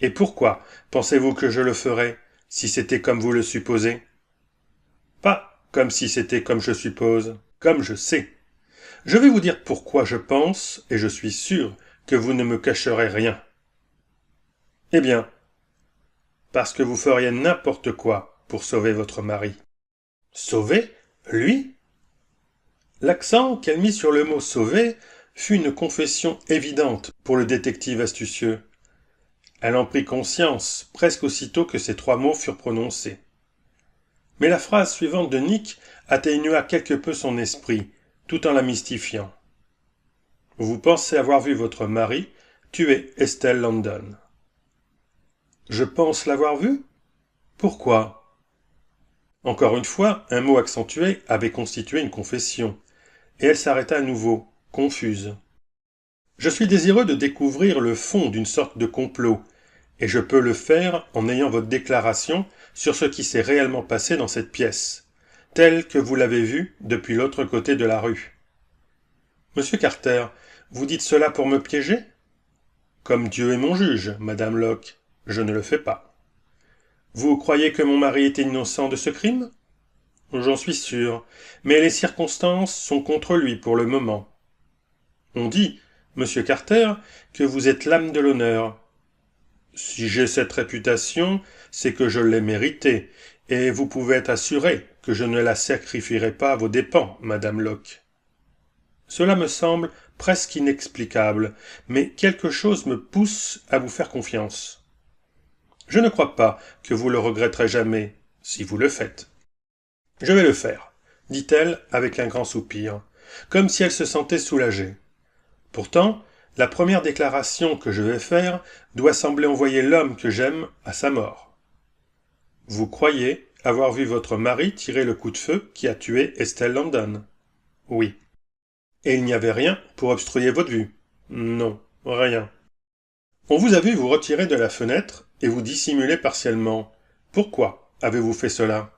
Et pourquoi pensez-vous que je le ferais, si c'était comme vous le supposez? Pas comme si c'était comme je suppose, comme je sais. Je vais vous dire pourquoi je pense, et je suis sûr que vous ne me cacherez rien. Eh bien, parce que vous feriez n'importe quoi pour sauver votre mari. Sauver? Lui? L'accent qu'elle mit sur le mot « sauver » fut une confession évidente pour le détective astucieux. Elle en prit conscience presque aussitôt que ces 3 mots furent prononcés. Mais la phrase suivante de Nick atténua quelque peu son esprit, tout en la mystifiant. Vous pensez avoir vu votre mari tuer Estelle Landon. Je pense l'avoir vu? Pourquoi? Encore une fois, un mot accentué avait constitué une confession, et elle s'arrêta à nouveau, confuse. Je suis désireux de découvrir le fond d'une sorte de complot, et je peux le faire en ayant votre déclaration sur ce qui s'est réellement passé dans cette pièce, telle que vous l'avez vue depuis l'autre côté de la rue. Monsieur Carter, vous dites cela pour me piéger? Comme Dieu est mon juge, Madame Locke, je ne le fais pas. Vous croyez que mon mari est innocent de ce crime? J'en suis sûr, mais les circonstances sont contre lui pour le moment. On dit, Monsieur Carter, que vous êtes l'âme de l'honneur. Si j'ai cette réputation, c'est que je l'ai méritée, et vous pouvez être assuré que je ne la sacrifierai pas à vos dépens, Madame Locke. Cela me semble presque inexplicable, mais quelque chose me pousse à vous faire confiance. Je ne crois pas que vous le regretterez jamais, si vous le faites. Je vais le faire, dit-elle avec un grand soupir, comme si elle se sentait soulagée. Pourtant, la première déclaration que je vais faire doit sembler envoyer l'homme que j'aime à sa mort. Vous croyez avoir vu votre mari tirer le coup de feu qui a tué Estelle Landon? Oui. Et il n'y avait rien pour obstruer votre vue? Non, rien. On vous a vu vous retirer de la fenêtre et vous dissimuler partiellement. Pourquoi avez-vous fait cela?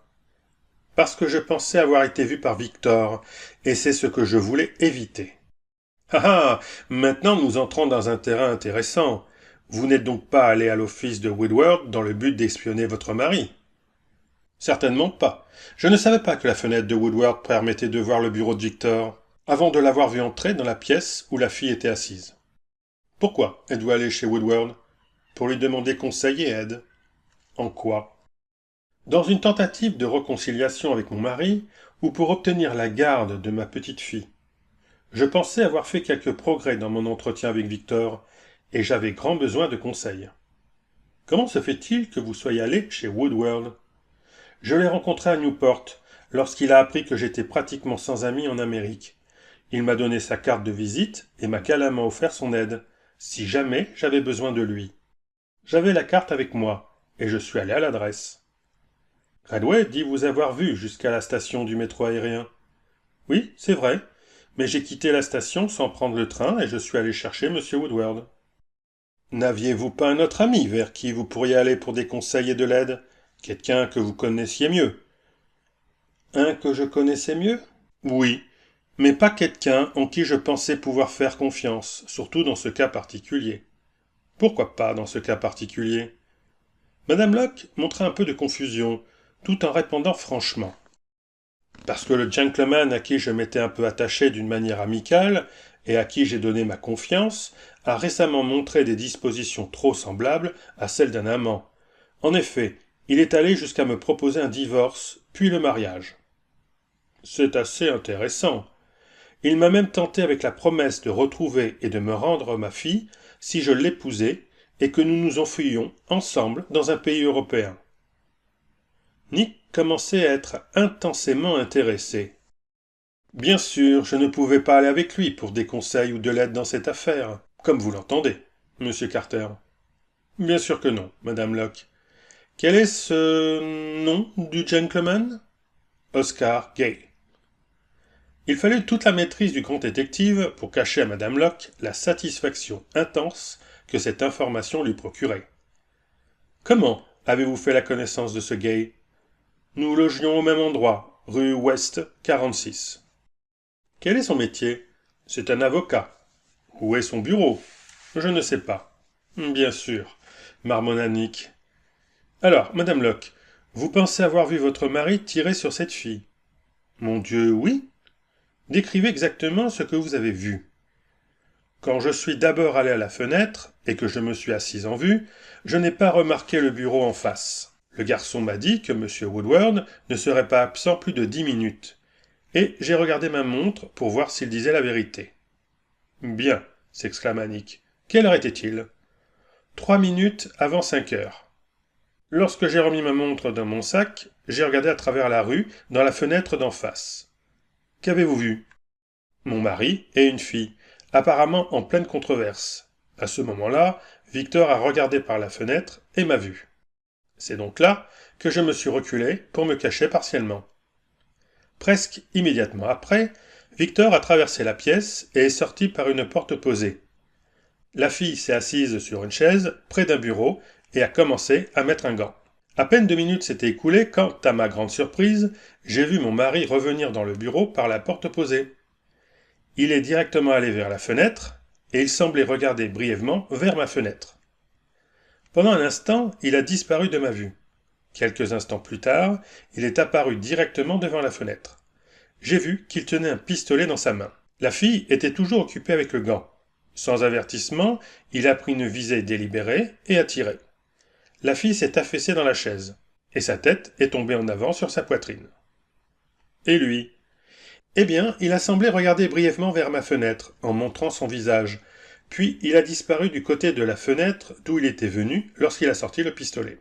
Parce que je pensais avoir été vu par Victor, et c'est ce que je voulais éviter. Ah ah! Maintenant nous entrons dans un terrain intéressant. Vous n'êtes donc pas allé à l'office de Woodward dans le but d'espionner votre mari? Certainement pas. Je ne savais pas que la fenêtre de Woodward permettait de voir le bureau de Victor, avant de l'avoir vu entrer dans la pièce où la fille était assise. Pourquoi êtes-vous allé chez Woodward? Pour lui demander conseil et aide. En quoi? Dans une tentative de réconciliation avec mon mari, ou pour obtenir la garde de ma petite fille. Je pensais avoir fait quelques progrès dans mon entretien avec Victor, et j'avais grand besoin de conseils. Comment se fait-il que vous soyez allé chez Woodward? Je l'ai rencontré à Newport, lorsqu'il a appris que j'étais pratiquement sans amis en Amérique. Il m'a donné sa carte de visite et m'a galamment offert son aide, si jamais j'avais besoin de lui. J'avais la carte avec moi, et je suis allé à l'adresse. Redway dit vous avoir vu jusqu'à la station du métro aérien. Oui, c'est vrai, mais j'ai quitté la station sans prendre le train et je suis allé chercher M. Woodward. N'aviez-vous pas un autre ami vers qui vous pourriez aller pour des conseils et de l'aide? Quelqu'un que vous connaissiez mieux? Un que je connaissais mieux? Oui, mais pas quelqu'un en qui je pensais pouvoir faire confiance, surtout dans ce cas particulier. Pourquoi pas dans ce cas particulier? Madame Locke montrait un peu de confusion, tout en répondant franchement. Parce que le gentleman à qui je m'étais un peu attaché d'une manière amicale, et à qui j'ai donné ma confiance, a récemment montré des dispositions trop semblables à celles d'un amant. En effet, il est allé jusqu'à me proposer un divorce, puis le mariage. C'est assez intéressant. Il m'a même tenté avec la promesse de retrouver et de me rendre ma fille si je l'épousais et que nous nous enfuyions ensemble dans un pays européen. Nick commençait à être intensément intéressé. Bien sûr, je ne pouvais pas aller avec lui pour des conseils ou de l'aide dans cette affaire, comme vous l'entendez, monsieur Carter. Bien sûr que non, madame Locke. Quel est ce nom du gentleman? Oscar Gay. Il fallut toute la maîtrise du grand détective pour cacher à madame Locke la satisfaction intense que cette information lui procurait. Comment avez-vous fait la connaissance de ce Gay? Nous logions au même endroit, rue Ouest 46. Quel est son métier? C'est un avocat. Où est son bureau? Je ne sais pas. Bien sûr, marmonna Nick. Alors, madame Locke, vous pensez avoir vu votre mari tirer sur cette fille? Mon Dieu, oui. Décrivez exactement ce que vous avez vu. Quand je suis d'abord allé à la fenêtre et que je me suis assis en vue, je n'ai pas remarqué le bureau en face. Le garçon m'a dit que M. Woodward ne serait pas absent plus de 10 minutes. Et j'ai regardé ma montre pour voir s'il disait la vérité. Bien, s'exclama Nick. Quelle heure était-il? 3 minutes avant 5 heures. Lorsque j'ai remis ma montre dans mon sac, j'ai regardé à travers la rue, dans la fenêtre d'en face. Qu'avez-vous vu? Mon mari et une fille, apparemment en pleine controverse. À ce moment-là, Victor a regardé par la fenêtre et m'a vu. C'est donc là que je me suis reculé pour me cacher partiellement. Presque immédiatement après, Victor a traversé la pièce et est sorti par une porte opposée. La fille s'est assise sur une chaise près d'un bureau et a commencé à mettre un gant. À peine 2 minutes s'étaient écoulées quand, à ma grande surprise, j'ai vu mon mari revenir dans le bureau par la porte opposée. Il est directement allé vers la fenêtre et il semblait regarder brièvement vers ma fenêtre. Pendant un instant, il a disparu de ma vue. Quelques instants plus tard, il est apparu directement devant la fenêtre. J'ai vu qu'il tenait un pistolet dans sa main. La fille était toujours occupée avec le gant. Sans avertissement, il a pris une visée délibérée et a tiré. La fille s'est affaissée dans la chaise, et sa tête est tombée en avant sur sa poitrine. Et lui? Eh bien, il a semblé regarder brièvement vers ma fenêtre, en montrant son visage, puis il a disparu du côté de la fenêtre d'où il était venu lorsqu'il a sorti le pistolet.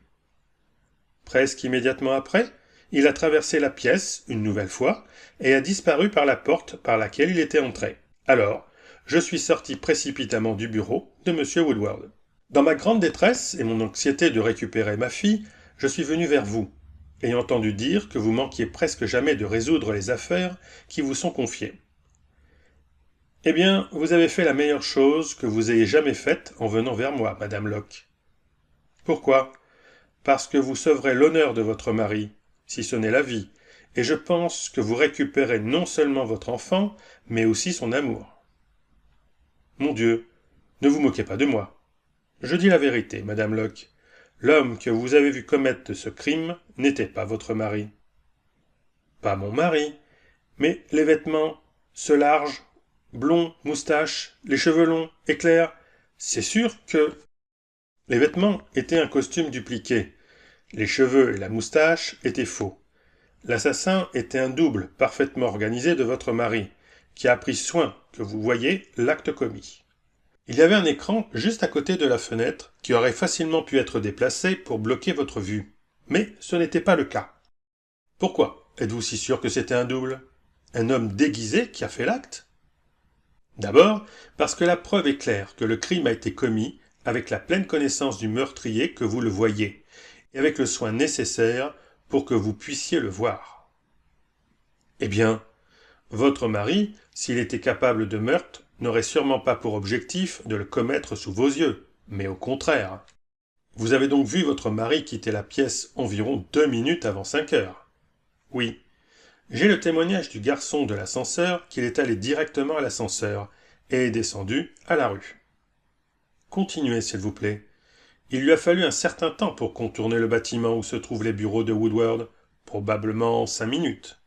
Presque immédiatement après, il a traversé la pièce, une nouvelle fois, et a disparu par la porte par laquelle il était entré. Alors, je suis sorti précipitamment du bureau de M. Woodward. Dans ma grande détresse et mon anxiété de récupérer ma fille, je suis venu vers vous, ayant entendu dire que vous manquiez presque jamais de résoudre les affaires qui vous sont confiées. Eh bien, vous avez fait la meilleure chose que vous ayez jamais faite en venant vers moi, madame Locke. Pourquoi? Parce que vous sauverez l'honneur de votre mari, si ce n'est la vie, et je pense que vous récupérez non seulement votre enfant, mais aussi son amour. Mon Dieu, ne vous moquez pas de moi. Je dis la vérité, madame Locke. L'homme que vous avez vu commettre ce crime n'était pas votre mari. Pas mon mari, mais les vêtements, ce large, blond, moustache, les cheveux longs, éclairs, c'est sûr que... Les vêtements étaient un costume dupliqué. Les cheveux et la moustache étaient faux. L'assassin était un double parfaitement organisé de votre mari, qui a pris soin que vous voyiez l'acte commis. Il y avait un écran juste à côté de la fenêtre qui aurait facilement pu être déplacé pour bloquer votre vue. Mais ce n'était pas le cas. Pourquoi êtes-vous si sûr que c'était un double? Un homme déguisé qui a fait l'acte? D'abord, parce que la preuve est claire que le crime a été commis avec la pleine connaissance du meurtrier que vous le voyez, et avec le soin nécessaire pour que vous puissiez le voir. Eh bien, votre mari, s'il était capable de meurtre, n'aurait sûrement pas pour objectif de le commettre sous vos yeux, mais au contraire. Vous avez donc vu votre mari quitter la pièce environ 2 minutes avant 5 heures? Oui. J'ai le témoignage du garçon de l'ascenseur qu'il est allé directement à l'ascenseur et est descendu à la rue. Continuez, s'il vous plaît. Il lui a fallu un certain temps pour contourner le bâtiment où se trouvent les bureaux de Woodward, probablement 5 minutes.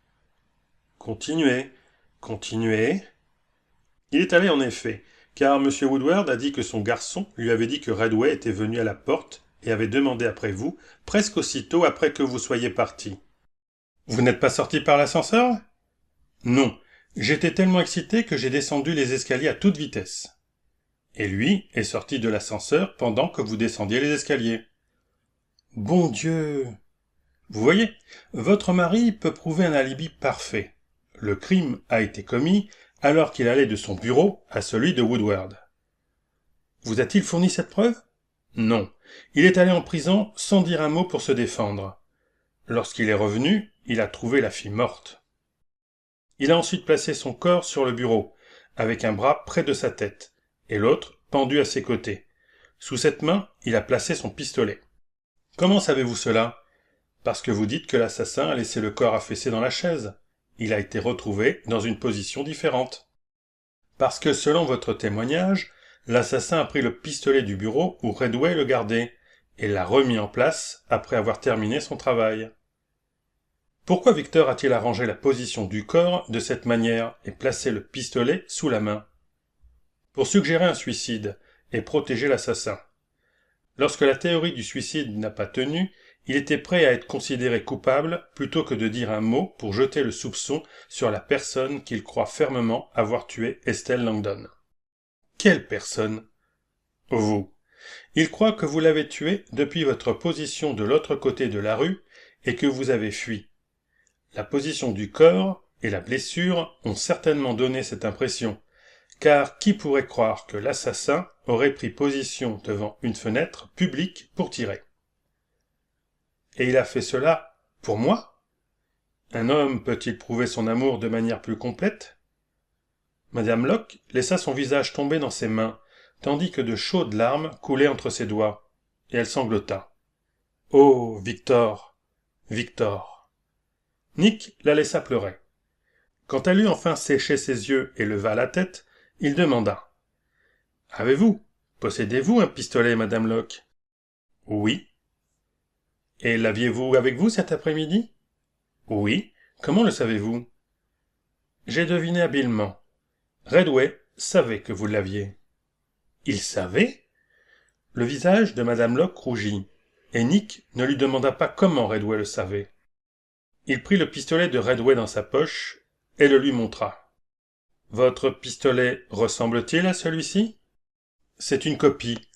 Continuez, continuez. Il est allé en effet, car M. Woodward a dit que son garçon lui avait dit que Redway était venu à la porte et avait demandé après vous, presque aussitôt après que vous soyez parti. Vous n'êtes pas sorti par l'ascenseur? Non, j'étais tellement excité que j'ai descendu les escaliers à toute vitesse. Et lui est sorti de l'ascenseur pendant que vous descendiez les escaliers. Bon Dieu! Vous voyez, votre mari peut prouver un alibi parfait. Le crime a été commis alors qu'il allait de son bureau à celui de Woodward. Vous a-t-il fourni cette preuve? Non. Il est allé en prison sans dire un mot pour se défendre. Lorsqu'il est revenu, il a trouvé la fille morte. Il a ensuite placé son corps sur le bureau, avec un bras près de sa tête, et l'autre pendu à ses côtés. Sous cette main, il a placé son pistolet. Comment savez-vous cela? Parce que vous dites que l'assassin a laissé le corps affaissé dans la chaise. Il a été retrouvé dans une position différente. Parce que selon votre témoignage, l'assassin a pris le pistolet du bureau où Redway le gardait, et l'a remis en place après avoir terminé son travail. Pourquoi Victor a-t-il arrangé la position du corps de cette manière et placé le pistolet sous la main? Pour suggérer un suicide et protéger l'assassin. Lorsque la théorie du suicide n'a pas tenu, il était prêt à être considéré coupable plutôt que de dire un mot pour jeter le soupçon sur la personne qu'il croit fermement avoir tué Estelle Langdon. Quelle personne? Vous. Il croit que vous l'avez tuée depuis votre position de l'autre côté de la rue et que vous avez fui. La position du corps et la blessure ont certainement donné cette impression, car qui pourrait croire que l'assassin aurait pris position devant une fenêtre publique pour tirer? Et il a fait cela pour moi? Un homme peut-il prouver son amour de manière plus complète? Madame Locke laissa son visage tomber dans ses mains, tandis que de chaudes larmes coulaient entre ses doigts, et elle sanglota. « Oh, Victor! Victor !» Nick la laissa pleurer. Quand elle eut enfin séché ses yeux et leva la tête, il demanda. « Possédez-vous un pistolet, Madame Locke? »« Oui. »« Et l'aviez-vous avec vous cet après-midi? »« Oui. Comment le savez-vous? »« J'ai deviné habilement. Redway savait que vous l'aviez. »« Il savait ?» Le visage de Madame Locke rougit, et Nick ne lui demanda pas comment Redway le savait. Il prit le pistolet de Redway dans sa poche et le lui montra. « Votre pistolet ressemble-t-il à celui-ci? » C'est une copie.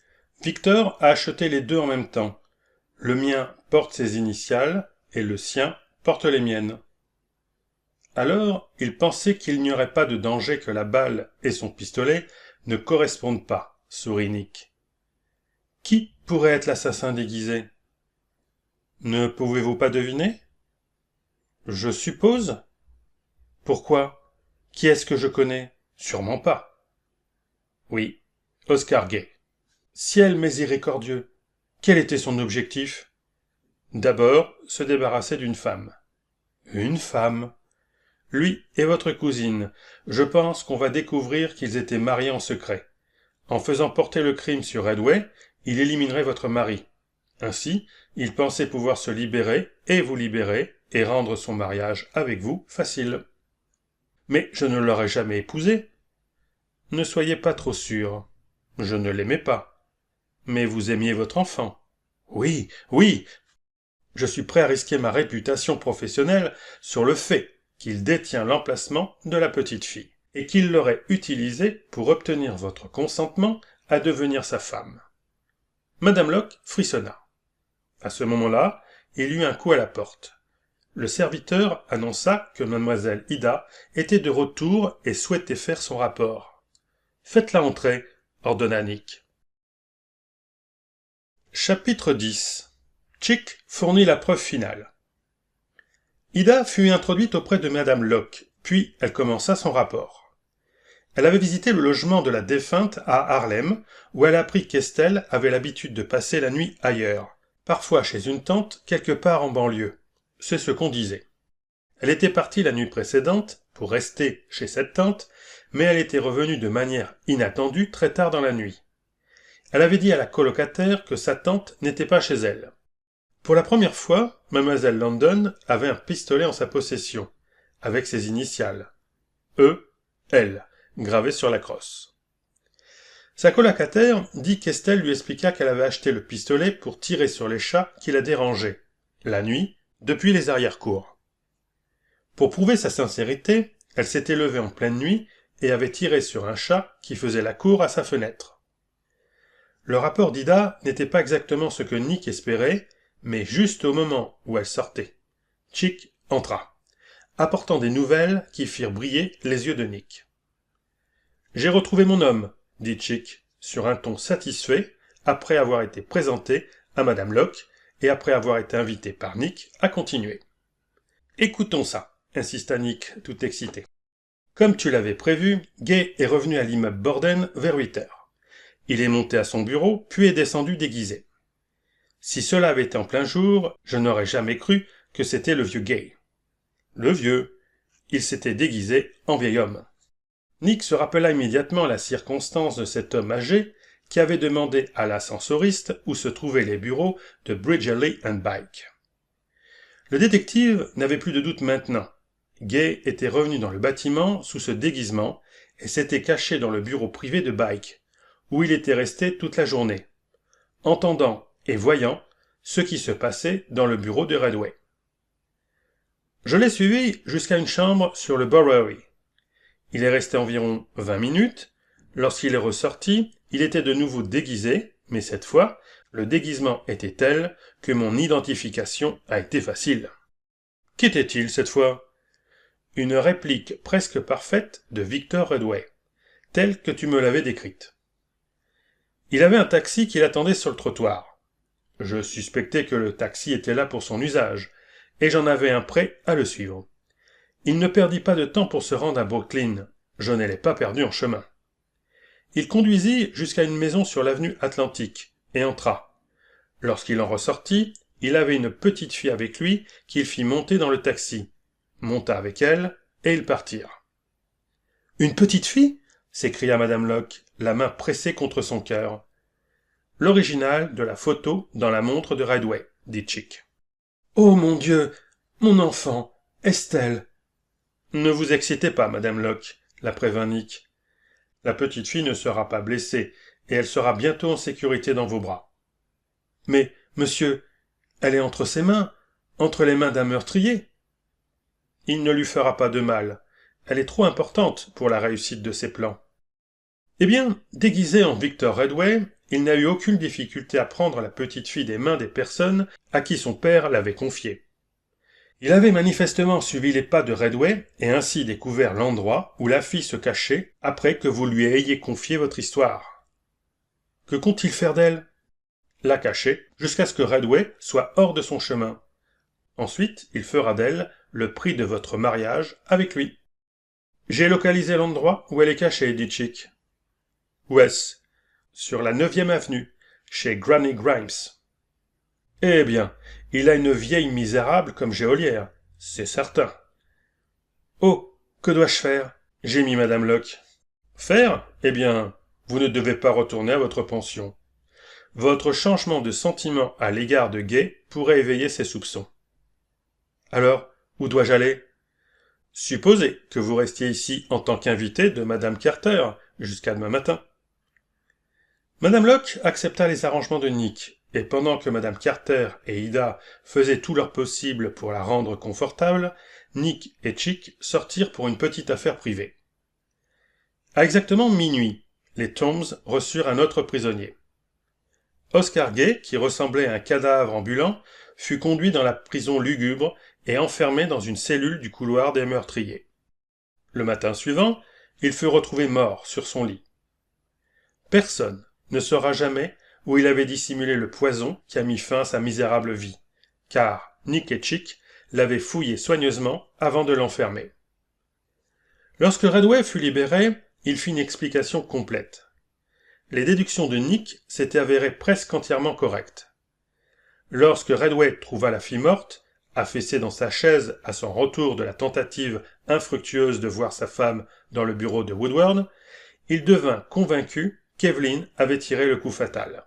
Victor a acheté les deux en même temps. Le mien porte ses initiales et le sien porte les miennes. Alors, il pensait qu'il n'y aurait pas de danger que la balle et son pistolet ne correspondent pas, sourit Nick. Qui pourrait être l'assassin déguisé? Ne pouvez-vous pas deviner? Je suppose. Pourquoi? Qui est-ce que je connais? Sûrement pas. Oui, Oscar Gay. Ciel miséricordieux! Quel était son objectif? D'abord, se débarrasser d'une femme. Une femme? Lui et votre cousine, je pense qu'on va découvrir qu'ils étaient mariés en secret. En faisant porter le crime sur Redway, il éliminerait votre mari. Ainsi, il pensait pouvoir se libérer et vous libérer et rendre son mariage avec vous facile. Mais je ne l'aurais jamais épousé. Ne soyez pas trop sûr. Je ne l'aimais pas. Mais vous aimiez votre enfant. Oui, oui. Je suis prêt à risquer ma réputation professionnelle sur le fait qu'il détient l'emplacement de la petite fille et qu'il l'aurait utilisé pour obtenir votre consentement à devenir sa femme. Madame Locke frissonna. À ce moment-là, il y eut un coup à la porte. Le serviteur annonça que mademoiselle Ida était de retour et souhaitait faire son rapport. « Faites-la entrer » ordonna Nick. Chapitre 10. Chick fournit la preuve finale. Ida fut introduite auprès de Madame Locke, puis elle commença son rapport. Elle avait visité le logement de la défunte à Harlem, où elle apprit qu'Estelle avait l'habitude de passer la nuit ailleurs, parfois chez une tante quelque part en banlieue. C'est ce qu'on disait. Elle était partie la nuit précédente, pour rester chez cette tante, mais elle était revenue de manière inattendue très tard dans la nuit. Elle avait dit à la colocataire que sa tante n'était pas chez elle. Pour la première fois, mademoiselle London avait un pistolet en sa possession, avec ses initiales. E, L, gravées sur la crosse. Sa colocataire dit qu'Estelle lui expliqua qu'elle avait acheté le pistolet pour tirer sur les chats qui la dérangeaient, la nuit, depuis les arrière-cours. Pour prouver sa sincérité, elle s'était levée en pleine nuit et avait tiré sur un chat qui faisait la cour à sa fenêtre. Le rapport d'Ida n'était pas exactement ce que Nick espérait, mais juste au moment où elle sortait. Chick entra, apportant des nouvelles qui firent briller les yeux de Nick. « J'ai retrouvé mon homme, » dit Chick, sur un ton satisfait, après avoir été présenté à Madame Locke et après avoir été invité par Nick à continuer. « Écoutons ça, » insista Nick, tout excité. « Comme tu l'avais prévu, Gay est revenu à l'immeuble Borden vers 8 heures. Il est monté à son bureau, puis est descendu déguisé. Si cela avait été en plein jour, je n'aurais jamais cru que c'était le vieux Gay. Le vieux, il s'était déguisé en vieil homme. » Nick se rappela immédiatement la circonstance de cet homme âgé qui avait demandé à l'ascensoriste où se trouvaient les bureaux de Bridgerley & Bike. Le détective n'avait plus de doute maintenant. Gay était revenu dans le bâtiment sous ce déguisement et s'était caché dans le bureau privé de Bike, où il était resté toute la journée, entendant et voyant ce qui se passait dans le bureau de Redway. Je l'ai suivi jusqu'à une chambre sur le Bowery. Il est resté environ 20 minutes. Lorsqu'il est ressorti, il était de nouveau déguisé, mais cette fois, le déguisement était tel que mon identification a été facile. Qu'était-il cette fois? Une réplique presque parfaite de Victor Redway, telle que tu me l'avais décrite. Il avait un taxi qui l'attendait sur le trottoir. Je suspectais que le taxi était là pour son usage, et j'en avais un prêt à le suivre. Il ne perdit pas de temps pour se rendre à Brooklyn. Je ne l'ai pas perdu en chemin. Il conduisit jusqu'à une maison sur l'avenue Atlantique et entra. Lorsqu'il en ressortit, il avait une petite fille avec lui qu'il fit monter dans le taxi, monta avec elle et ils partirent. « Une petite fille ?» s'écria Madame Locke, la main pressée contre son cœur. « L'original de la photo dans la montre de Redway, » dit Chick. « Oh mon Dieu, mon enfant, Estelle !»« Ne vous excitez pas, Madame Locke, » la prévint Nick. « La petite fille ne sera pas blessée, et elle sera bientôt en sécurité dans vos bras. »« Mais, monsieur, elle est entre ses mains, entre les mains d'un meurtrier. »« Il ne lui fera pas de mal. Elle est trop importante pour la réussite de ses plans. » Eh bien, déguisé en Victor Redway, il n'a eu aucune difficulté à prendre la petite fille des mains des personnes à qui son père l'avait confiée. Il avait manifestement suivi les pas de Redway et ainsi découvert l'endroit où la fille se cachait après que vous lui ayez confié votre histoire. Que compte-t-il faire d'elle? La cacher jusqu'à ce que Redway soit hors de son chemin. Ensuite, il fera d'elle le prix de votre mariage avec lui. J'ai localisé l'endroit où elle est cachée, dit Chick. Où est-ce? Sur la 9e avenue, chez Granny Grimes. Eh bien, il a une vieille misérable comme geôlière, c'est certain. Oh, que dois-je faire? Gémit Madame Locke. Faire? Eh bien, vous ne devez pas retourner à votre pension. Votre changement de sentiment à l'égard de Gay pourrait éveiller ses soupçons. Alors, où dois-je aller? Supposez que vous restiez ici en tant qu'invité de Madame Carter jusqu'à demain matin. Madame Locke accepta les arrangements de Nick, et pendant que Madame Carter et Ida faisaient tout leur possible pour la rendre confortable, Nick et Chick sortirent pour une petite affaire privée. À exactement minuit, les Tombs reçurent un autre prisonnier. Oscar Gay, qui ressemblait à un cadavre ambulant, fut conduit dans la prison lugubre et enfermé dans une cellule du couloir des meurtriers. Le matin suivant, il fut retrouvé mort sur son lit. Personne ne saura jamais où il avait dissimulé le poison qui a mis fin à sa misérable vie, car Nick et Chick l'avaient fouillé soigneusement avant de l'enfermer. Lorsque Redway fut libéré, il fit une explication complète. Les déductions de Nick s'étaient avérées presque entièrement correctes. Lorsque Redway trouva la fille morte, affaissé dans sa chaise à son retour de la tentative infructueuse de voir sa femme dans le bureau de Woodward, il devint convaincu qu'Evelyn avait tiré le coup fatal.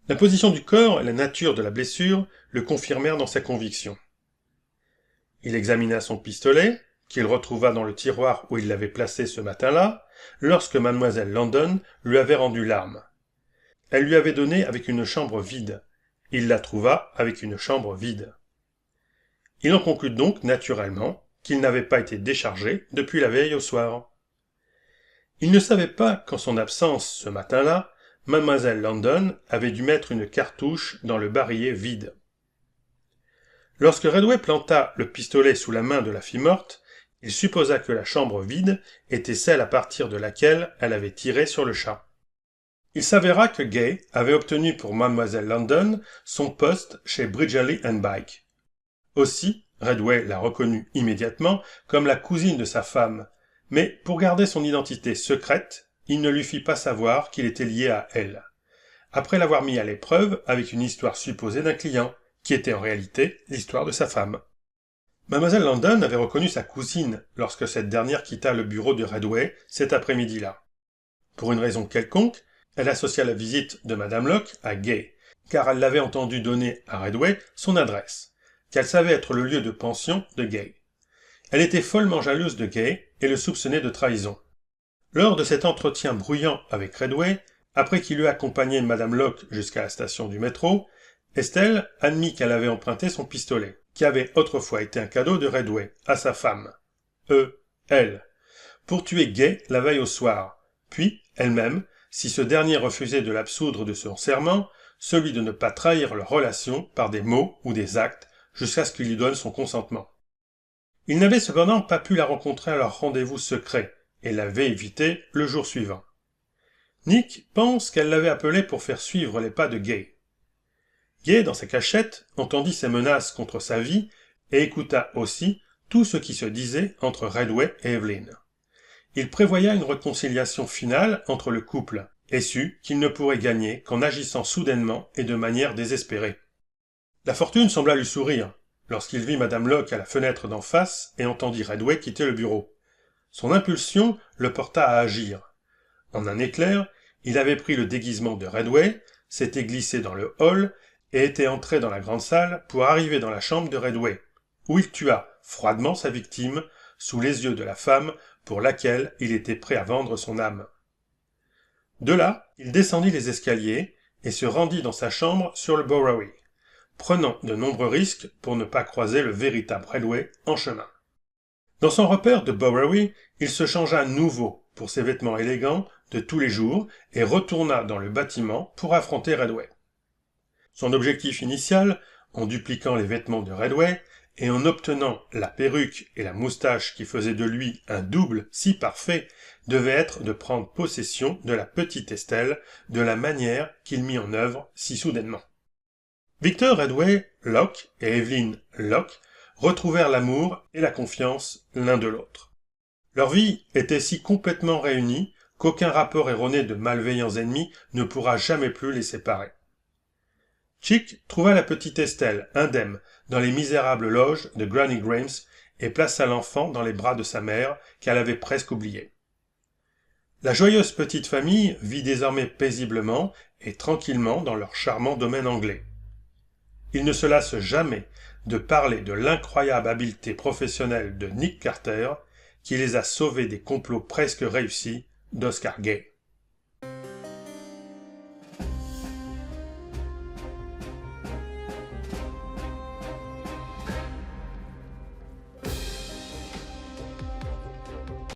La position du corps et la nature de la blessure le confirmèrent dans sa conviction. Il examina son pistolet, qu'il retrouva dans le tiroir où il l'avait placé ce matin-là, lorsque mademoiselle Landon lui avait rendu l'arme. Elle lui avait donné avec une chambre vide. Il la trouva avec une chambre vide. Il en conclut donc naturellement qu'il n'avait pas été déchargé depuis la veille au soir. Il ne savait pas qu'en son absence ce matin-là, mademoiselle Landon avait dû mettre une cartouche dans le barillet vide. Lorsque Redway planta le pistolet sous la main de la fille morte, il supposa que la chambre vide était celle à partir de laquelle elle avait tiré sur le chat. Il s'avéra que Gay avait obtenu pour mademoiselle Landon son poste chez Bridgerly & Bike. Aussi, Redway la reconnut immédiatement comme la cousine de sa femme, mais pour garder son identité secrète, il ne lui fit pas savoir qu'il était lié à elle, après l'avoir mis à l'épreuve avec une histoire supposée d'un client, qui était en réalité l'histoire de sa femme. Mademoiselle Landon avait reconnu sa cousine lorsque cette dernière quitta le bureau de Redway cet après-midi-là. Pour une raison quelconque, elle associa la visite de Madame Locke à Gay, car elle l'avait entendu donner à Redway son adresse, qu'elle savait être le lieu de pension de Gay. Elle était follement jalouse de Gay et le soupçonnait de trahison. Lors de cet entretien bruyant avec Redway, après qu'il eut accompagné Madame Locke jusqu'à la station du métro, Estelle admit qu'elle avait emprunté son pistolet, qui avait autrefois été un cadeau de Redway à sa femme, elle, pour tuer Gay la veille au soir, puis, elle-même, si ce dernier refusait de l'absoudre de son serment, celui de ne pas trahir leur relation par des mots ou des actes jusqu'à ce qu'il lui donne son consentement. Il n'avait cependant pas pu la rencontrer à leur rendez-vous secret, et l'avait évité le jour suivant. Nick pense qu'elle l'avait appelé pour faire suivre les pas de Gay. Gay, dans sa cachette, entendit ses menaces contre sa vie et écouta aussi tout ce qui se disait entre Redway et Evelyn. Il prévoya une réconciliation finale entre le couple et sut qu'il ne pourrait gagner qu'en agissant soudainement et de manière désespérée. La fortune sembla lui sourire lorsqu'il vit Madame Locke à la fenêtre d'en face et entendit Redway quitter le bureau. Son impulsion le porta à agir. En un éclair, il avait pris le déguisement de Redway, s'était glissé dans le hall et était entré dans la grande salle pour arriver dans la chambre de Redway, où il tua froidement sa victime sous les yeux de la femme pour laquelle il était prêt à vendre son âme. De là, il descendit les escaliers et se rendit dans sa chambre sur le Bowery, prenant de nombreux risques pour ne pas croiser le véritable Redway en chemin. Dans son repère de Bowery, il se changea à nouveau pour ses vêtements élégants de tous les jours et retourna dans le bâtiment pour affronter Redway. Son objectif initial, en dupliquant les vêtements de Redway et en obtenant la perruque et la moustache qui faisaient de lui un double si parfait, devait être de prendre possession de la petite Estelle de la manière qu'il mit en œuvre si soudainement. Victor Redway Locke et Evelyn Locke retrouvèrent l'amour et la confiance l'un de l'autre. Leur vie était si complètement réunie qu'aucun rapport erroné de malveillants ennemis ne pourra jamais plus les séparer. Chick trouva la petite Estelle, indemne, dans les misérables loges de Granny Grimes et plaça l'enfant dans les bras de sa mère qu'elle avait presque oubliée. La joyeuse petite famille vit désormais paisiblement et tranquillement dans leur charmant domaine anglais. Ils ne se lassent jamais de parler de l'incroyable habileté professionnelle de Nick Carter qui les a sauvés des complots presque réussis d'Oscar Gay.